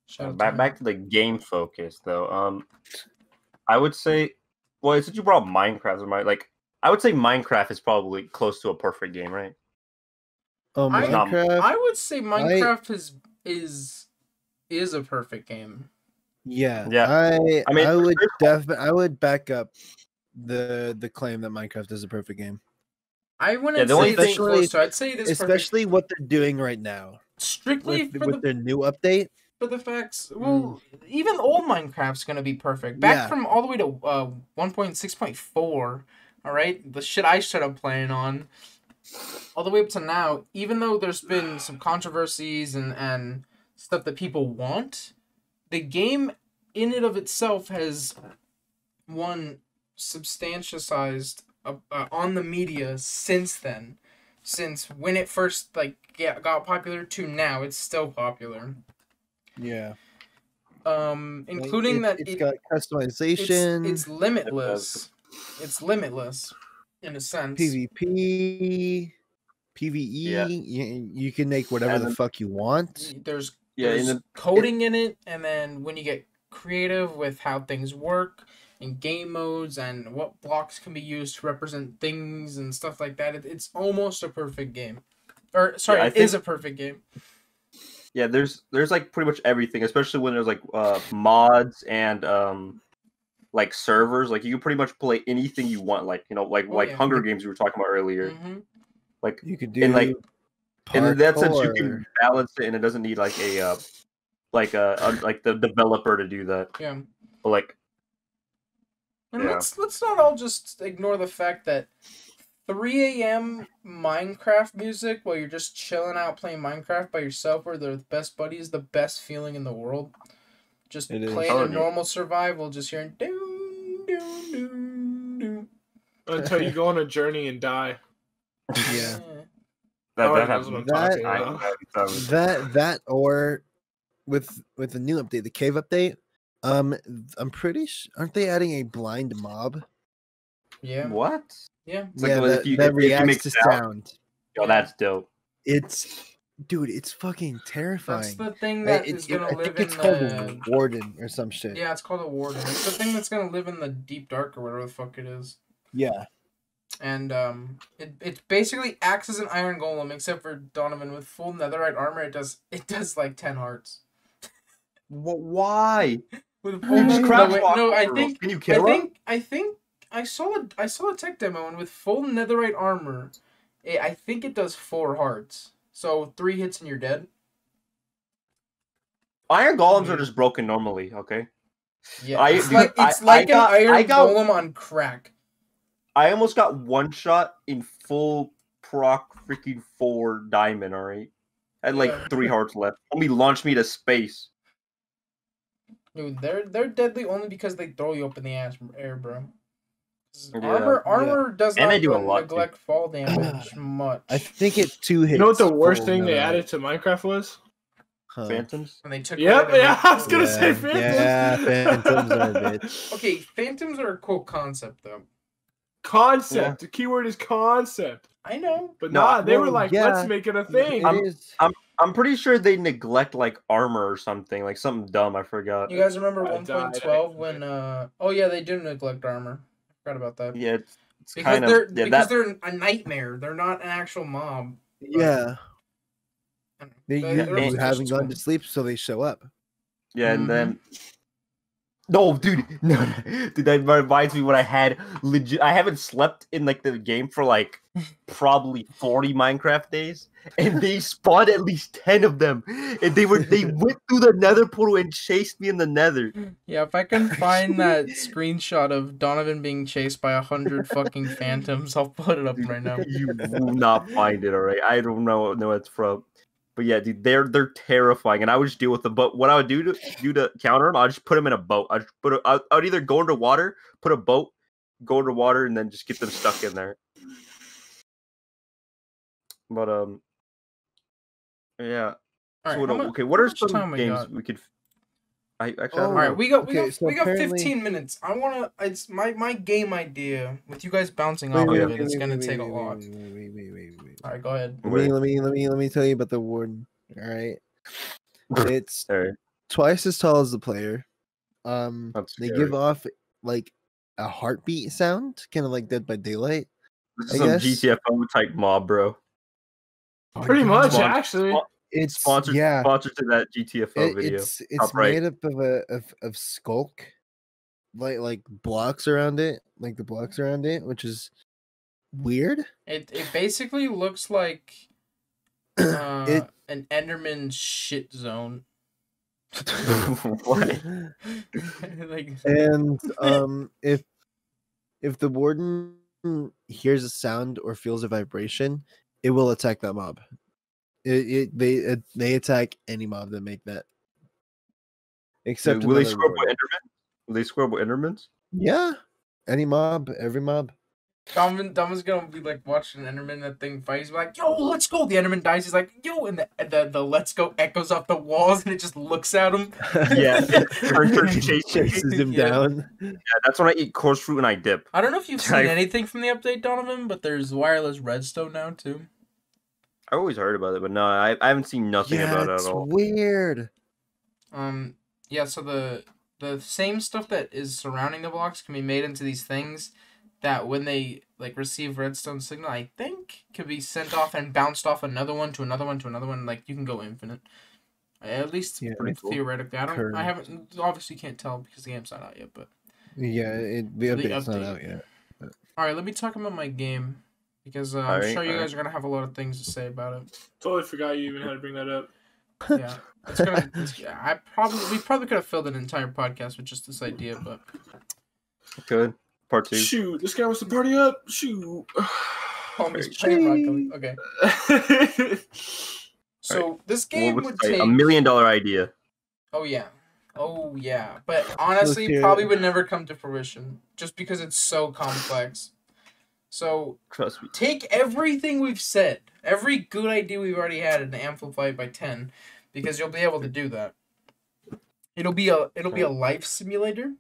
shout out to back him. back to the game focus though. I would say, well, since you brought up Minecraft, like I would say Minecraft is probably close to a perfect game, right? Oh, I- Minecraft. I would say Minecraft is a perfect game. Yeah. Yeah. I mean, I would there's- I would back up the claim that Minecraft is a perfect game. I wouldn't the only say it's thing- close to. I'd say it is Especially what they're doing right now. perfect. Strictly With their new update. for the facts. Well, even old Minecraft's gonna be perfect. Back Yeah. from all the way to 1.6.4. All right, the shit I started playing on. all the way up to now, even though there's been some controversies and stuff that people want, the game in and of itself has substantialized on the media since then. Since when it first got popular to now, it's still popular. Yeah. Including it's got customization. It's limitless. It's limitless in a sense. PvP, PvE. Yeah. You can make whatever the fuck you want. There's Yeah, coding in it, and then when you get creative with how things work in game modes and what blocks can be used to represent things and stuff like that, it's almost a perfect game. Or sorry, it is a perfect game. Yeah, there's like pretty much everything, especially when there's like mods and like servers. Like you can pretty much play anything you want. Like Hunger Games we were talking about earlier. Mm-hmm. Like you could do and in that sense you can balance it, and it doesn't need like like the developer to do that. Yeah. But like. And let's not all just ignore the fact that 3 a.m. Minecraft music while you're just chilling out playing Minecraft by yourself or the best buddy is the best feeling in the world. Just playing a normal survival, just hearing doom, doom, doom, doom. Until you go on a journey and die. Yeah. That or with the new update, the cave update, I'm pretty sure, aren't they adding a blind mob? Yeah. What? Yeah. It's like, that reacts to sound. Yo, that's dope. Dude, it's fucking terrifying. That's the thing that is gonna live in it's called a warden or some shit. Yeah, it's called a warden. It's the thing that's gonna live in the deep dark or whatever the fuck it is. Yeah. And it basically acts as an iron golem, except for Donovan with full netherite armor. It does like 10 hearts. Why? With full I think. Can you kill him? I think I saw a tech demo, and with full netherite armor, I think it does 4 hearts. So 3 hits and you're dead. Iron golems are just broken normally. Okay. Yeah, it's like an iron golem on crack. I almost got one shot in full proc freaking 4 diamond, alright? I had like 3 hearts left. Homie launched me to space. Dude, they're deadly only because they throw you up in the air, bro. Armor does not neglect fall damage much. I think it's 2 hits. You know what the worst thing they added to Minecraft was? Phantoms? And they took I was gonna say phantoms. Yeah, phantoms are a bitch. Okay, phantoms are a cool concept though. Concept. Yeah. The keyword is concept. I know. But they were like, let's make it a thing. I'm pretty sure they neglect like armor or something, like something dumb. I forgot. You guys remember 1.12 when they do neglect armor. I forgot about that. Yeah, it's because kind of they're a nightmare. They're not an actual mob. Yeah. You haven't gone to sleep, so they show up. Yeah, and then no, dude, that reminds me what I had legit. I haven't slept in like the game for like probably 40 Minecraft days, and they spawned at least 10 of them, and they went through the Nether portal and chased me in the Nether. Yeah, if I can find that screenshot of Donovan being chased by 100 fucking phantoms, I'll put it up right now. You will not find it, alright? I don't know what it's from. But yeah, dude, they're terrifying, and I would just deal with them. But what I would do to counter them, I'll just put them in a boat. I would either go into water, put a boat, go into water, and then just get them stuck in there. But yeah. Right, so what are some games we could? All right, we got 15 minutes. I wanna. It's my game idea with you guys bouncing off of it. It's gonna take a lot. Wait. All right, go ahead. Let me tell you about the warden. All right, it's twice as tall as the player. They give off like a heartbeat sound, kind of like Dead by Daylight. This is some GTFO type mob, bro. Pretty much, actually. It's sponsored to that GTFO video. It's made up of skulk, like blocks around it, which is weird. It basically looks like an Enderman shit zone. What? And if the warden hears a sound or feels a vibration, it will attack that mob. They attack any mob that make that. Except Will they another score up ward. with Enderman? Will they score up with Endermans? Yeah, any mob, every mob. Domin's gonna be like watching Enderman that thing fight. He's like, "Yo, let's go!" The Enderman dies. He's like, "Yo," and the "let's go" echoes off the walls, and it just looks at him. Yeah, Chases him Yeah. down. Yeah, that's when I eat coarse fruit and I dip. I don't know if you've seen Like- anything from the update, Donovan, but there's wireless redstone now too. I always heard about it, but no, I haven't seen nothing about it it's at all. weird. Yeah. So the same stuff that is surrounding the blocks can be made into these things that when they like receive redstone signal, I think can be sent off and bounced off another one to another one to another one. Like you can go infinite. At least Yeah, pretty cool. theoretically. I Curved. haven't obviously can't tell because the game's not out yet, but Yeah, the update's not update. out yet. alright, let me talk about my game. Because I'm Alright, sure you alright. guys are gonna have a lot of things to say about it. Totally forgot you even had to bring that up. Yeah. We probably could have filled an entire podcast with just this idea, but Good. Part 2. Shoot, this guy wants to party up. Shoot. almost playing Rocket League. Okay. So this game What would was take a $1 million idea? Oh yeah. But honestly, Look here. probably would never come to fruition just because it's so complex. So Trust me. take everything we've said, every good idea we've already had, and amplify it by 10, because you'll be able to do that. It'll be a life simulator.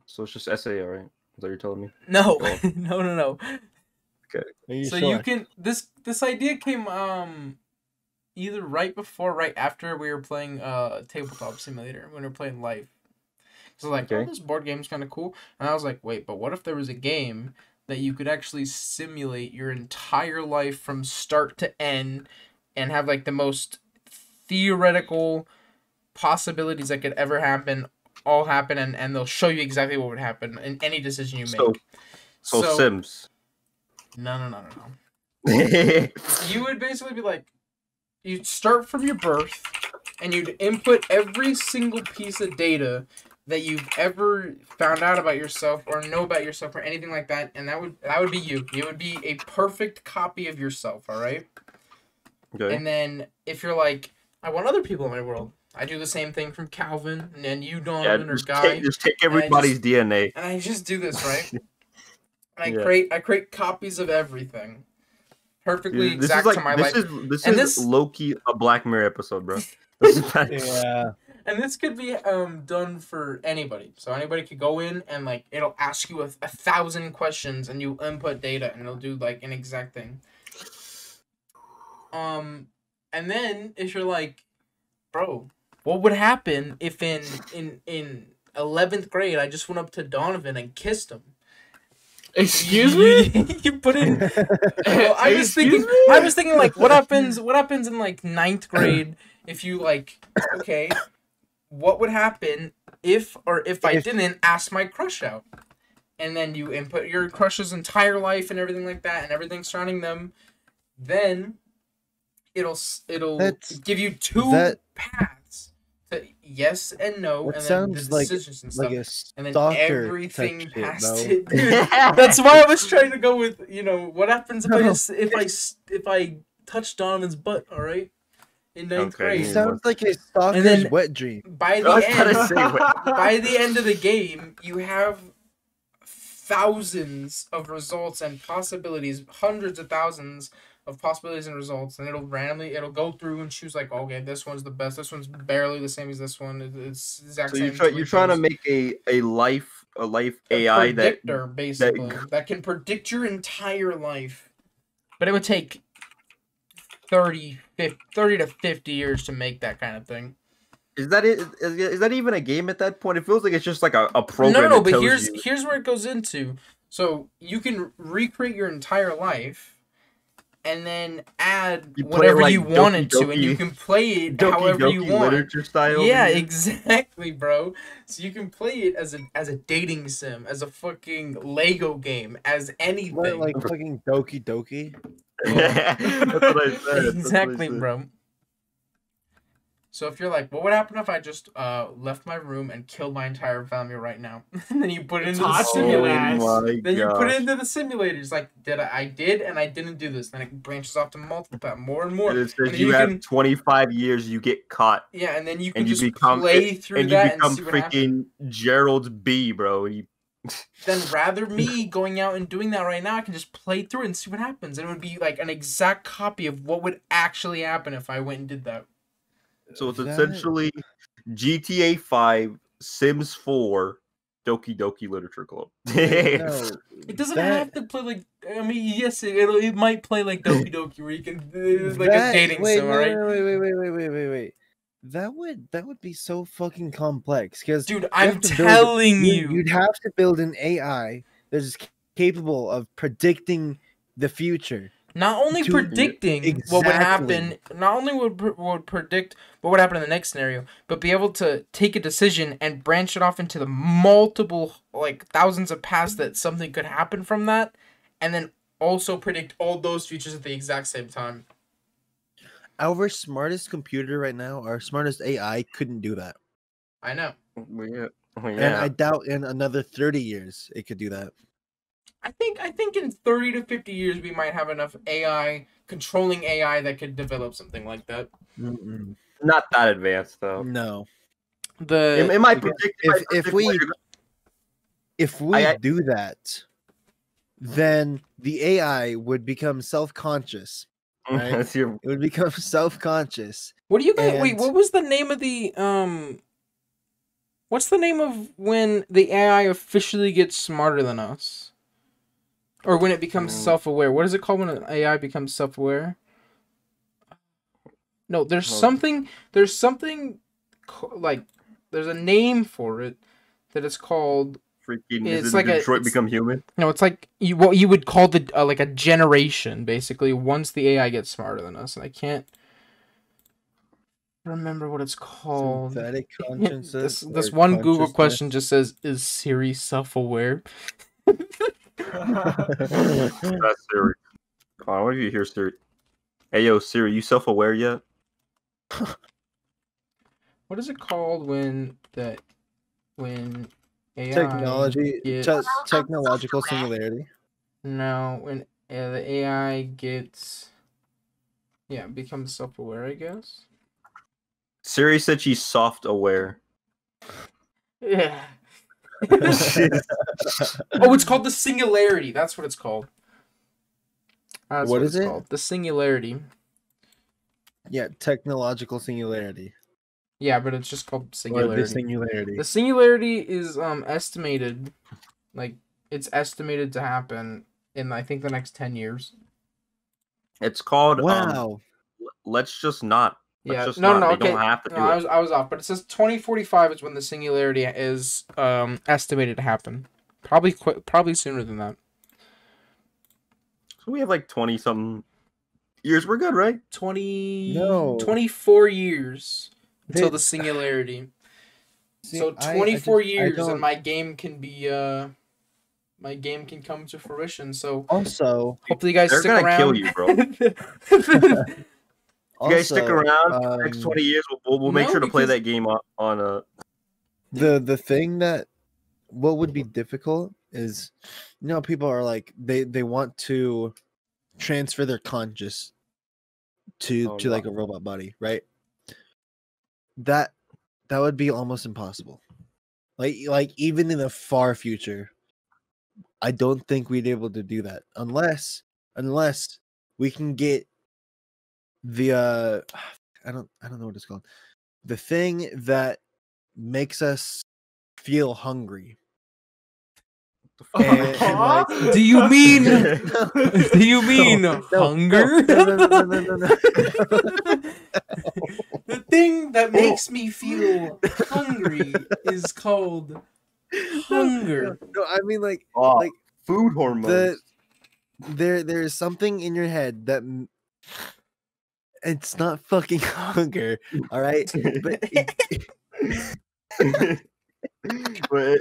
So it's just SA, right? Is that what you're telling me? No, Oh. no. Are you So sure? you can this idea came either right before or right after we were playing Tabletop Simulator when we were playing live. So like, Okay. oh, this board game's kind of cool, and I was like, wait, but what if there was a game that you could actually simulate your entire life from start to end, and have like the most theoretical possibilities that could ever happen all happen, and they'll show you exactly what would happen in any decision you make. So Sims. No. You would basically be like, you'd start from your birth, and you'd input every single piece of data that you've ever found out about yourself or know about yourself or anything like that, and that would be you. You would be a perfect copy of yourself, all right? Okay. And then if you're like, I want other people in my world, I do the same thing from Calvin, and then you, Donovan, or Guy. Just take everybody's DNA. And I just do this, right? And Yeah. I create copies of everything. Perfectly Dude, this exact is like to my this life. is And this this- low-key a Black Mirror episode, bro. This is bad. Yeah. And this could be done for anybody. So anybody could go in and like it'll ask you 1,000 questions and you input data and it'll do like an exact thing. And then if you're like, bro, what would happen if in 11th grade I just went up to Donovan and kissed him? Excuse me? You put in. Well, I was thinking like, what happens in like 9th grade if you like, okay, what would happen if I didn't ask my crush out? And then you input your crush's entire life and everything like that and everything surrounding them. Then it'll give you two paths to yes and no, That and then the sounds like decisions and stuff. a And then stalker everything type shit, past bro. it. Dude, that's why I was trying to go with, what happens if I touch Donovan's butt, all right? In 9th Okay. grade. It sounds like a stalker's then- wet dream. By I the was gonna end, say, wait. by the end of the game, you have thousands of results and possibilities, hundreds of thousands of possibilities and results, and it'll go through and choose like, okay, this one's the best, this one's barely the same as this one. It's the exact So same. you're trying to make a life AI predictor, basically, that can predict your entire life, but it would take 30 to 50 years to make that kind of thing. is that it? Is that even a game at that point? It feels like it's just like a program. No, that but tells here's where it goes into. So you can recreate your entire life, and then add You play whatever like you wanted to, and Doki you can play it however you want. literature style. Yeah, over here. exactly, bro. So you can play it as a dating sim, as a fucking Lego game, as anything. What, like fucking Doki Doki? That's what I said. Exactly, bro. So if you're like, what would happen if I just left my room and killed my entire family right now? And then you put it into the Tossing it simulator. ass. my Then you put it gosh. into the simulators. Like, I did and I didn't do this. Then it branches off to multiple, more and more. And it says And you have can, 25 years, you get caught. yeah, and then you can And you just become play through and you that become and see what happens. freaking Gerald B, bro. And you Then rather me going out and doing that right now, I can just play through it and see what happens. And it would be like an exact copy of what would actually happen if I went and did that. So it's essentially GTA 5, Sims 4, Doki Doki Literature Club. No, It doesn't have to play like. I mean, yes, it might play like Doki Doki, where you can like a dating sim, right? Wait. That would be so fucking complex. Because Dude, I'm telling you, you'd have to build an AI that is capable of predicting the future. not only to- predicting what would Exactly. happen, not only would predict what would happen in the next scenario, but be able to take a decision and branch it off into the multiple, like, thousands of paths that something could happen from that, and then also predict all those futures at the exact same time. Our smartest computer right now, our smartest AI, couldn't do that. I know. Yeah. And I doubt in another 30 years it could do that. I think in 30 to 50 years we might have enough controlling AI that could develop something like that. Mm-mm. Not that advanced though. No. It might Because predict if we do that, then the AI would become self-conscious. Right? That's your It would become self-conscious. What do you guys wait, And- what was the name of the what's the name of when the AI officially gets smarter than us? Or when it becomes self-aware. What is it called when an AI becomes self-aware? No, there's something like there's a name for it that is called. freaking It's is like it Detroit Become Human? No, it's like what you would call the like a generation, basically. Once the AI gets smarter than us, and I can't remember what it's called. Synthetic consciousness. This or one Google consciousness. question just says, "Is Siri self-aware?" That's Siri. Oh, what do you hear, Siri? Hey, yo, Siri, you self-aware yet? What is it called when AI Technology, gets, technological singularity. no, when the AI gets becomes self-aware, I guess. Siri said she's soft-aware. Yeah. Oh, it's called the singularity. That's what it's called. That's What it's is it? called. The singularity. Yeah, technological singularity. Yeah, but it's just called Or singularity. the singularity. The singularity is estimated, like it's estimated to happen in I think the next 10 years. It's called Wow. let's just not. Yeah, Just no, not. They okay. don't have to do No, it. I was off, but it says 2045 is when the singularity is estimated to happen. Probably sooner than that. So we have like 20-something years. We're good, right? 24 years until the singularity. See, So I 24 just- I years don't- and my game can be my game can come to fruition. So Also, hopefully you guys They're stick gonna around. kill you, bro. You guys stick also, around for the next 20 years. We'll make no, sure to play because- that game on the thing that what would be difficult is, people are like they want to transfer their conscious to Oh, like a robot body, right? That would be almost impossible. Like even in the far future, I don't think we'd be able to do that unless we can get the I don't know what it's called. The thing that makes us feel hungry. And, like, Do you mean a. do you mean hunger? No. The thing that makes me feel hungry is called hunger. No, I mean like Oh, food hormones. there's something in your head that it's not fucking hunger, all right? But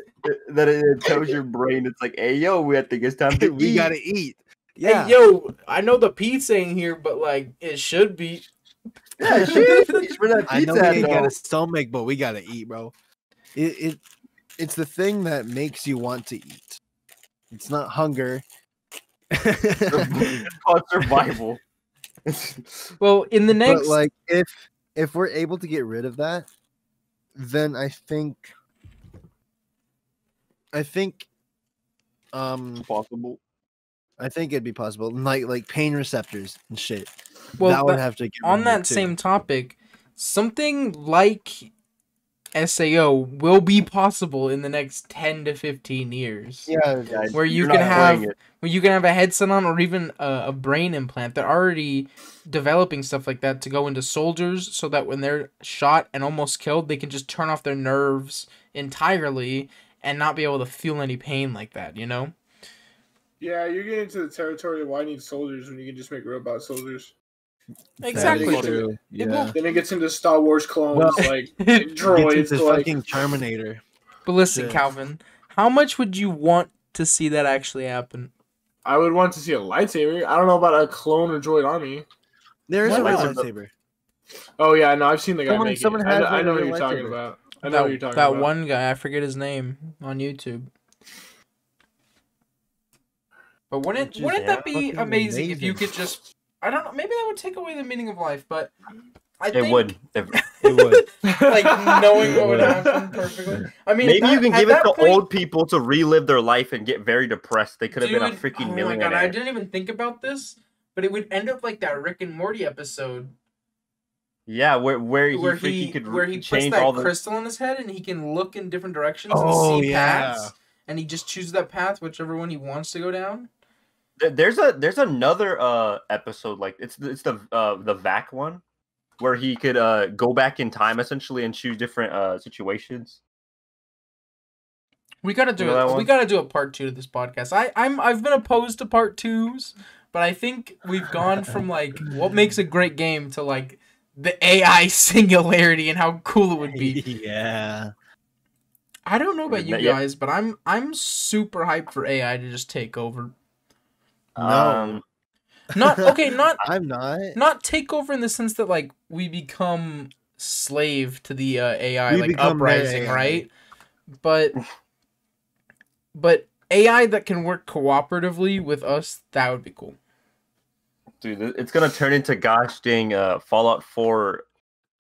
But it tells your brain, it's like, hey, yo, I think it's time to we eat. gotta eat. Yeah. Hey, yo, I know the pizza ain't here, but like it should be. Yeah, sheesh for that I know pizza. we ain't got though. a stomach, but we gotta eat, bro. It's the thing that makes you want to eat. It's not hunger. It's called survival. Well, in the But next, like, if we're able to get rid of that, then I think Possible. I think it'd be possible. Like pain receptors and shit. well, that would have to get rid on of that it, too. same topic, something like SAO will be possible in the next 10 to 15 years. Yeah, Where you You're can not have playing it. where you can have a headset on or even a brain implant. They're already developing stuff like that to go into soldiers so that when they're shot and almost killed, they can just turn off their nerves entirely and not be able to feel any pain like that, you know? Yeah, you're getting to the territory of why I need soldiers when you can just make robot soldiers. Exactly. That is true. It will- Yeah. Then it gets into Star Wars clones, Well, like Gets droids. into Like, fucking Terminator. But listen, Shit. Calvin, how much would you want to see that actually happen? I would want to see a lightsaber. I don't know about a clone or droid army. There's Why a not? lightsaber. Oh yeah, no, I've seen the guy make Someone it. has I like know a what real you're talking lightsaber. about. I know what you're talking That about. one guy, I forget his name on YouTube. But wouldn't Which is that be fucking amazing if you amazing. could just, I don't know, maybe that would take away the meaning of life, but I It think would. It would. like knowing what would It would. happen perfectly. I mean, Maybe you can at give it that to point, old people to relive their life and get very depressed. They could have been a dude, freaking oh millionaire. my god, I didn't even think about this, but it would end up like that Rick and Morty episode Yeah, where he where freaking could where he puts change that all the. crystal in his head and he can look in different directions Oh, and see yeah. paths, and he just chooses that path, whichever one he wants to go down. There's another episode like it's the VAC one where he could go back in time essentially and choose different situations. We gotta do You know that it. We one? gotta do a part 2 to this podcast. I've been opposed to part 2s, but I think we've gone from like what makes a great game to like the AI singularity and how cool it would be. Yeah. I don't know about you Yeah. guys, but I'm super hyped for AI to just take over. No. Not okay, I'm not. not take over in the sense that like we become slave to the AI, We like become their Uprising, AI. right? But AI that can work cooperatively with us, that would be cool. Dude, it's gonna turn into gosh dang Fallout 4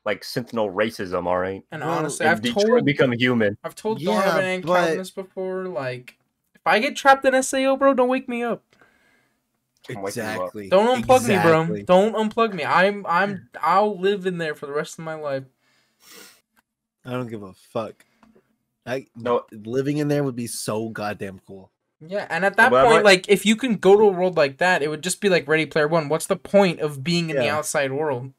like Sentinel racism, all right? And Well, honestly, And I've Detroit told become human. Yeah, Donovan and but- Calvin this before. Like, if I get trapped in SAO, bro, don't wake me up. I'm waking you up. Exactly. Don't unplug me, bro. Exactly. Don't unplug me. I'll live in there for the rest of my life. I don't give a fuck. No, Living in there would be so goddamn cool. Yeah, and at that But I point, might- like, if you can go to a world like that, it would just be like Ready Player One. What's the point of being in the Yeah. outside world?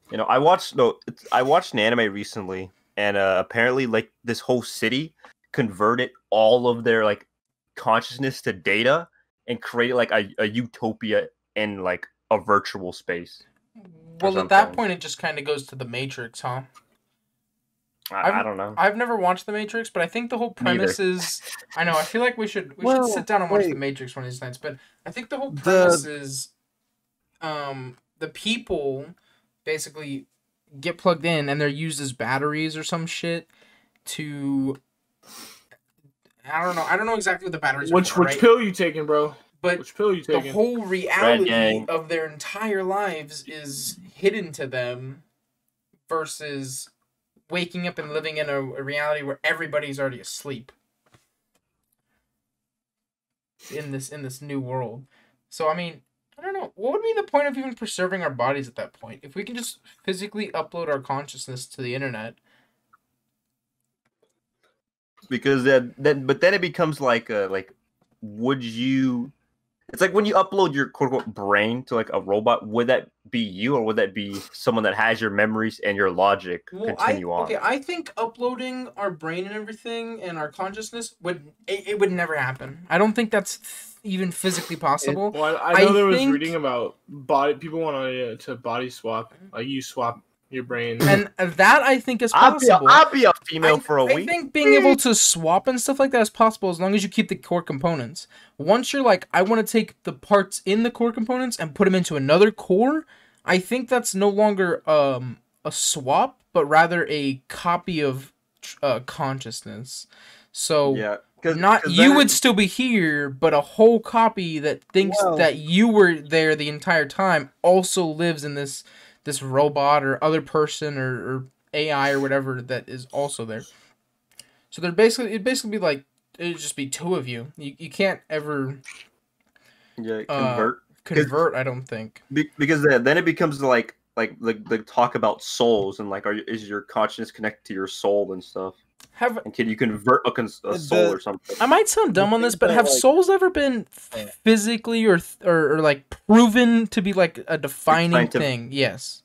you know, I watched an anime recently, and apparently, like this whole city converted all of their like consciousness to data and created like a utopia in like a virtual space. Well, at something. that point, it just kind of goes to the Matrix, huh? I don't know. I've never watched the Matrix, but I think the whole premise is. I know. I feel like we should Well, sit down and watch the wait. Matrix one of these nights. But I think the whole The- premise is, the people basically get plugged in and they're used as batteries or some shit to. I don't know exactly what the batteries are which for, right? pill you taking, bro? But Which pill you the taking? whole reality gang. of their entire lives is hidden to them versus waking up and living in a reality where everybody's already asleep in this new world. So I mean, I don't know, what would be the point of even preserving our bodies at that point if we can just physically upload our consciousness to the internet? Because then it becomes like would you? It's like when you upload your quote unquote brain to like a robot, would that be you or would that be someone that has your memories and your logic continue on? I think uploading our brain and everything and our consciousness would never happen. I don't think that's even physically possible. Well, I know I there was think- reading about people want to body swap, like you swap your brain. And that I think is I'll possible. be a female for a I week. think being able to swap and stuff like that is possible as long as you keep the core components. Once you're like, I want to take the parts in the core components and put them into another core, I think that's no longer a swap, but rather a copy of consciousness. So Yeah, not because you would still be here, but a whole copy that thinks Well- that you were there the entire time also lives in this robot or other person or AI or whatever that is also there. So it'd basically be like it'd just be two of you. You can't ever yeah uh convert, I don't think. because then it becomes like the talk about souls and like is your consciousness connected to your soul and stuff, and can you convert a soul or something? I might sound dumb The on this, thing but about, have like- souls ever been physically or like proven to be like a defining scientific- thing? Yes.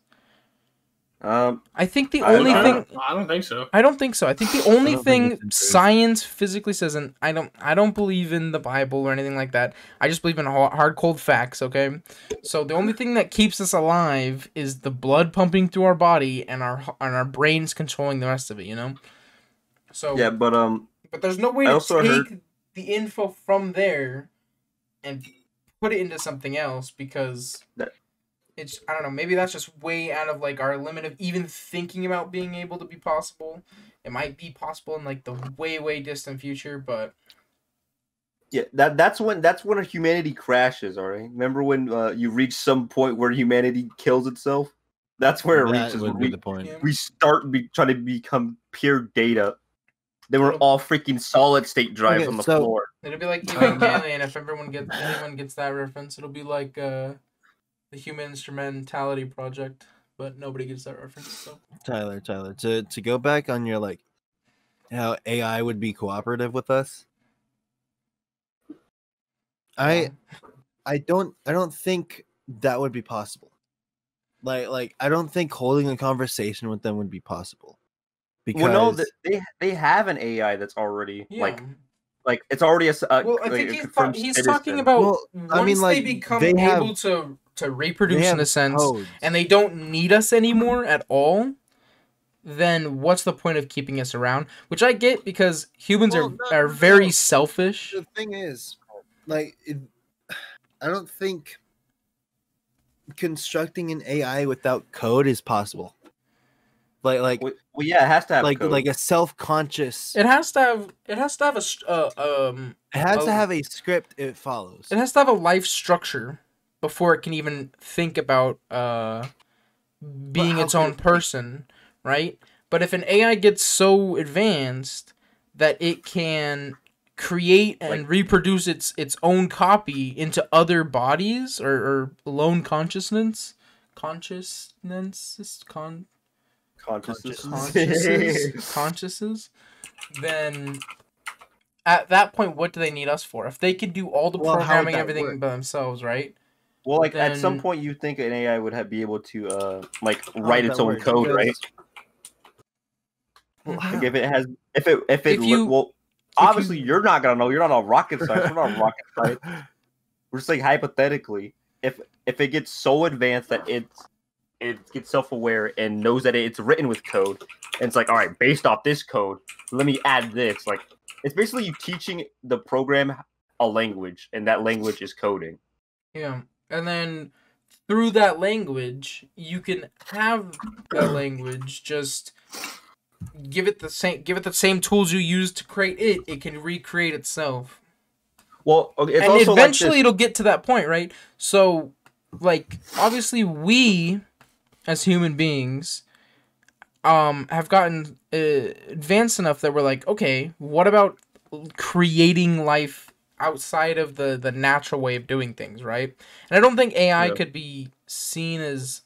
Um, I think the I only don't- thing I don't think so. I don't think so. I think the only don't think thing it's improved. science physically says, and I don't believe in the Bible or anything like that. I just believe in hard cold facts. Okay, so the only thing that keeps us alive is the blood pumping through our body and our brains controlling the rest of it. You know. So yeah, but but there's no way I to also take heard- the info from there and put it into something else because it's, I don't know, maybe that's just way out of like our limit of even thinking about being able to be possible. It might be possible in like the way distant future, but yeah, that's when humanity crashes. All right, remember when you reach some point where humanity kills itself? That's where it That reaches. would When be the point. Yeah. we start trying to become pure data. Then we're all freaking solid state drives Okay, on the so- floor. it'll be like Evangelion. If anyone gets that reference, it'll be like the Human Instrumentality Project, but nobody gets that reference. So Tyler, to go back on your like how AI would be cooperative with us. I don't think that would be possible. Like I don't think holding a conversation with them would be possible. Because Well, no, they have an AI that's already yeah. like it's already Well, I like think a he's confirmed he's citizen. talking about Well, once I mean, like, they become they have- able to they reproduce in have a sense, codes. and they don't need us anymore at all. Then what's the point of keeping us around? Which I get because humans Well, no, are no, very no. selfish. The thing is, like, I don't think constructing an AI without code is possible. Like Well, yeah, it has to have code. like a self-conscious. It has to have a It has to Oh. have a script it follows. it has to have a life structure before it can even think about being how its could own it be? person, right? But if an AI gets so advanced that it can create and Like- reproduce its own copy into other bodies or lone consciousness, consciousness. consciousnesses, then at that point, what do they need us for? If they could do all the Well, how would programming, that everything work? by themselves, right? Well, like at some Then- point, you think an AI would be able to like How write would its that own work? code, right? Because- Well, Mhm. how? Like if it has, if it If you- well, obviously you're not gonna know. You're not a rocket science. We're not rocket science. We're just like hypothetically, if it gets so advanced that it gets self-aware and knows that it's written with code, and it's like, all right, based off this code, let me add this. Like, it's basically you teaching the program a language, and that language is coding. Yeah, and then through that language, you can have that language just give it the same tools you use to create it. It can recreate itself, Well, okay, it's and also eventually like it'll get to that point, right? So, like, obviously, we as human beings have gotten advanced enough that we're like, okay, what about creating life outside of the natural way of doing things, right? And I don't think AI Yeah. could be seen as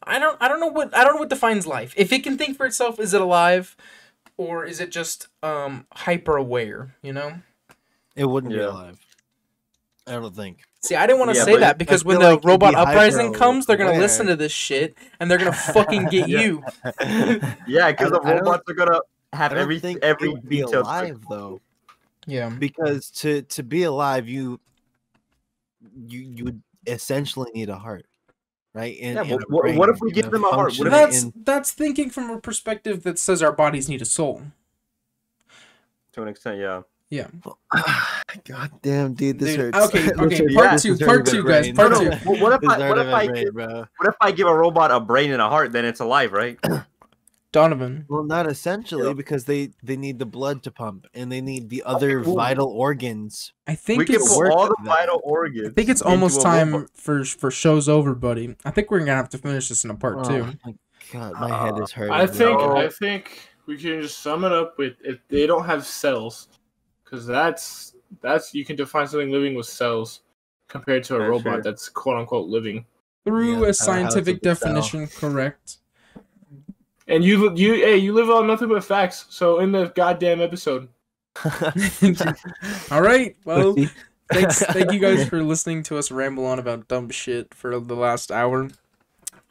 I don't know what defines life. If it can think for itself, is it alive, or is it just hyper aware? You know. It wouldn't be Yeah. alive. I don't think. See, I didn't want to Yeah, say but that because I when feel the like it'd robot be uprising hyper comes, they're gonna aware. listen to this shit and they're gonna fucking get Yeah. you. yeah, because the I don't- robots are gonna I have don't every think it would be detail. alive though, Yeah. because to be alive, you would essentially need a heart, right? And, Yeah, and but a what if we brain, give them a heart? What function if That's thinking from a perspective that says our bodies need a soul. to an extent, yeah. Yeah. God damn, dude, this Dude, hurts. okay, This okay, hurts- part this two, is part hurting two, my guys, brain. part No, two. no. What if This is I what hurting if my I brain, give, bro? what if I give a robot a brain and a heart? Then it's alive, right? Donovan. Well, not essentially, Yeah. because they need the blood to pump, and they need the other vital organs. I We think can it's put work all the with that. vital organs. I think it's into almost a time robot. for show's over, buddy. I think we're gonna have to finish this in a part two. Oh my god, my head is hurting. I think No. I think we can just sum it up with if they don't have cells, because that's you can define something living with cells compared to a That's robot true. that's quote unquote living. Through Yeah, a scientific how's it with definition, correct. And you live on nothing but facts. So in the goddamn episode, All right, well, Pussy. thank you guys for listening to us ramble on about dumb shit for the last hour.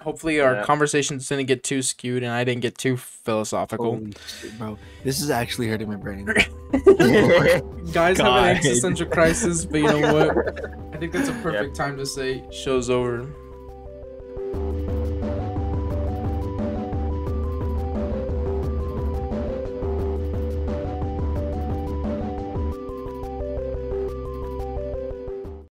Hopefully our Yeah. conversations didn't get too skewed and I didn't get too philosophical. Holy shit, bro. This is actually hurting my brain. Guys have God. an existential crisis, but you know what? I think that's a perfect time to say show's over.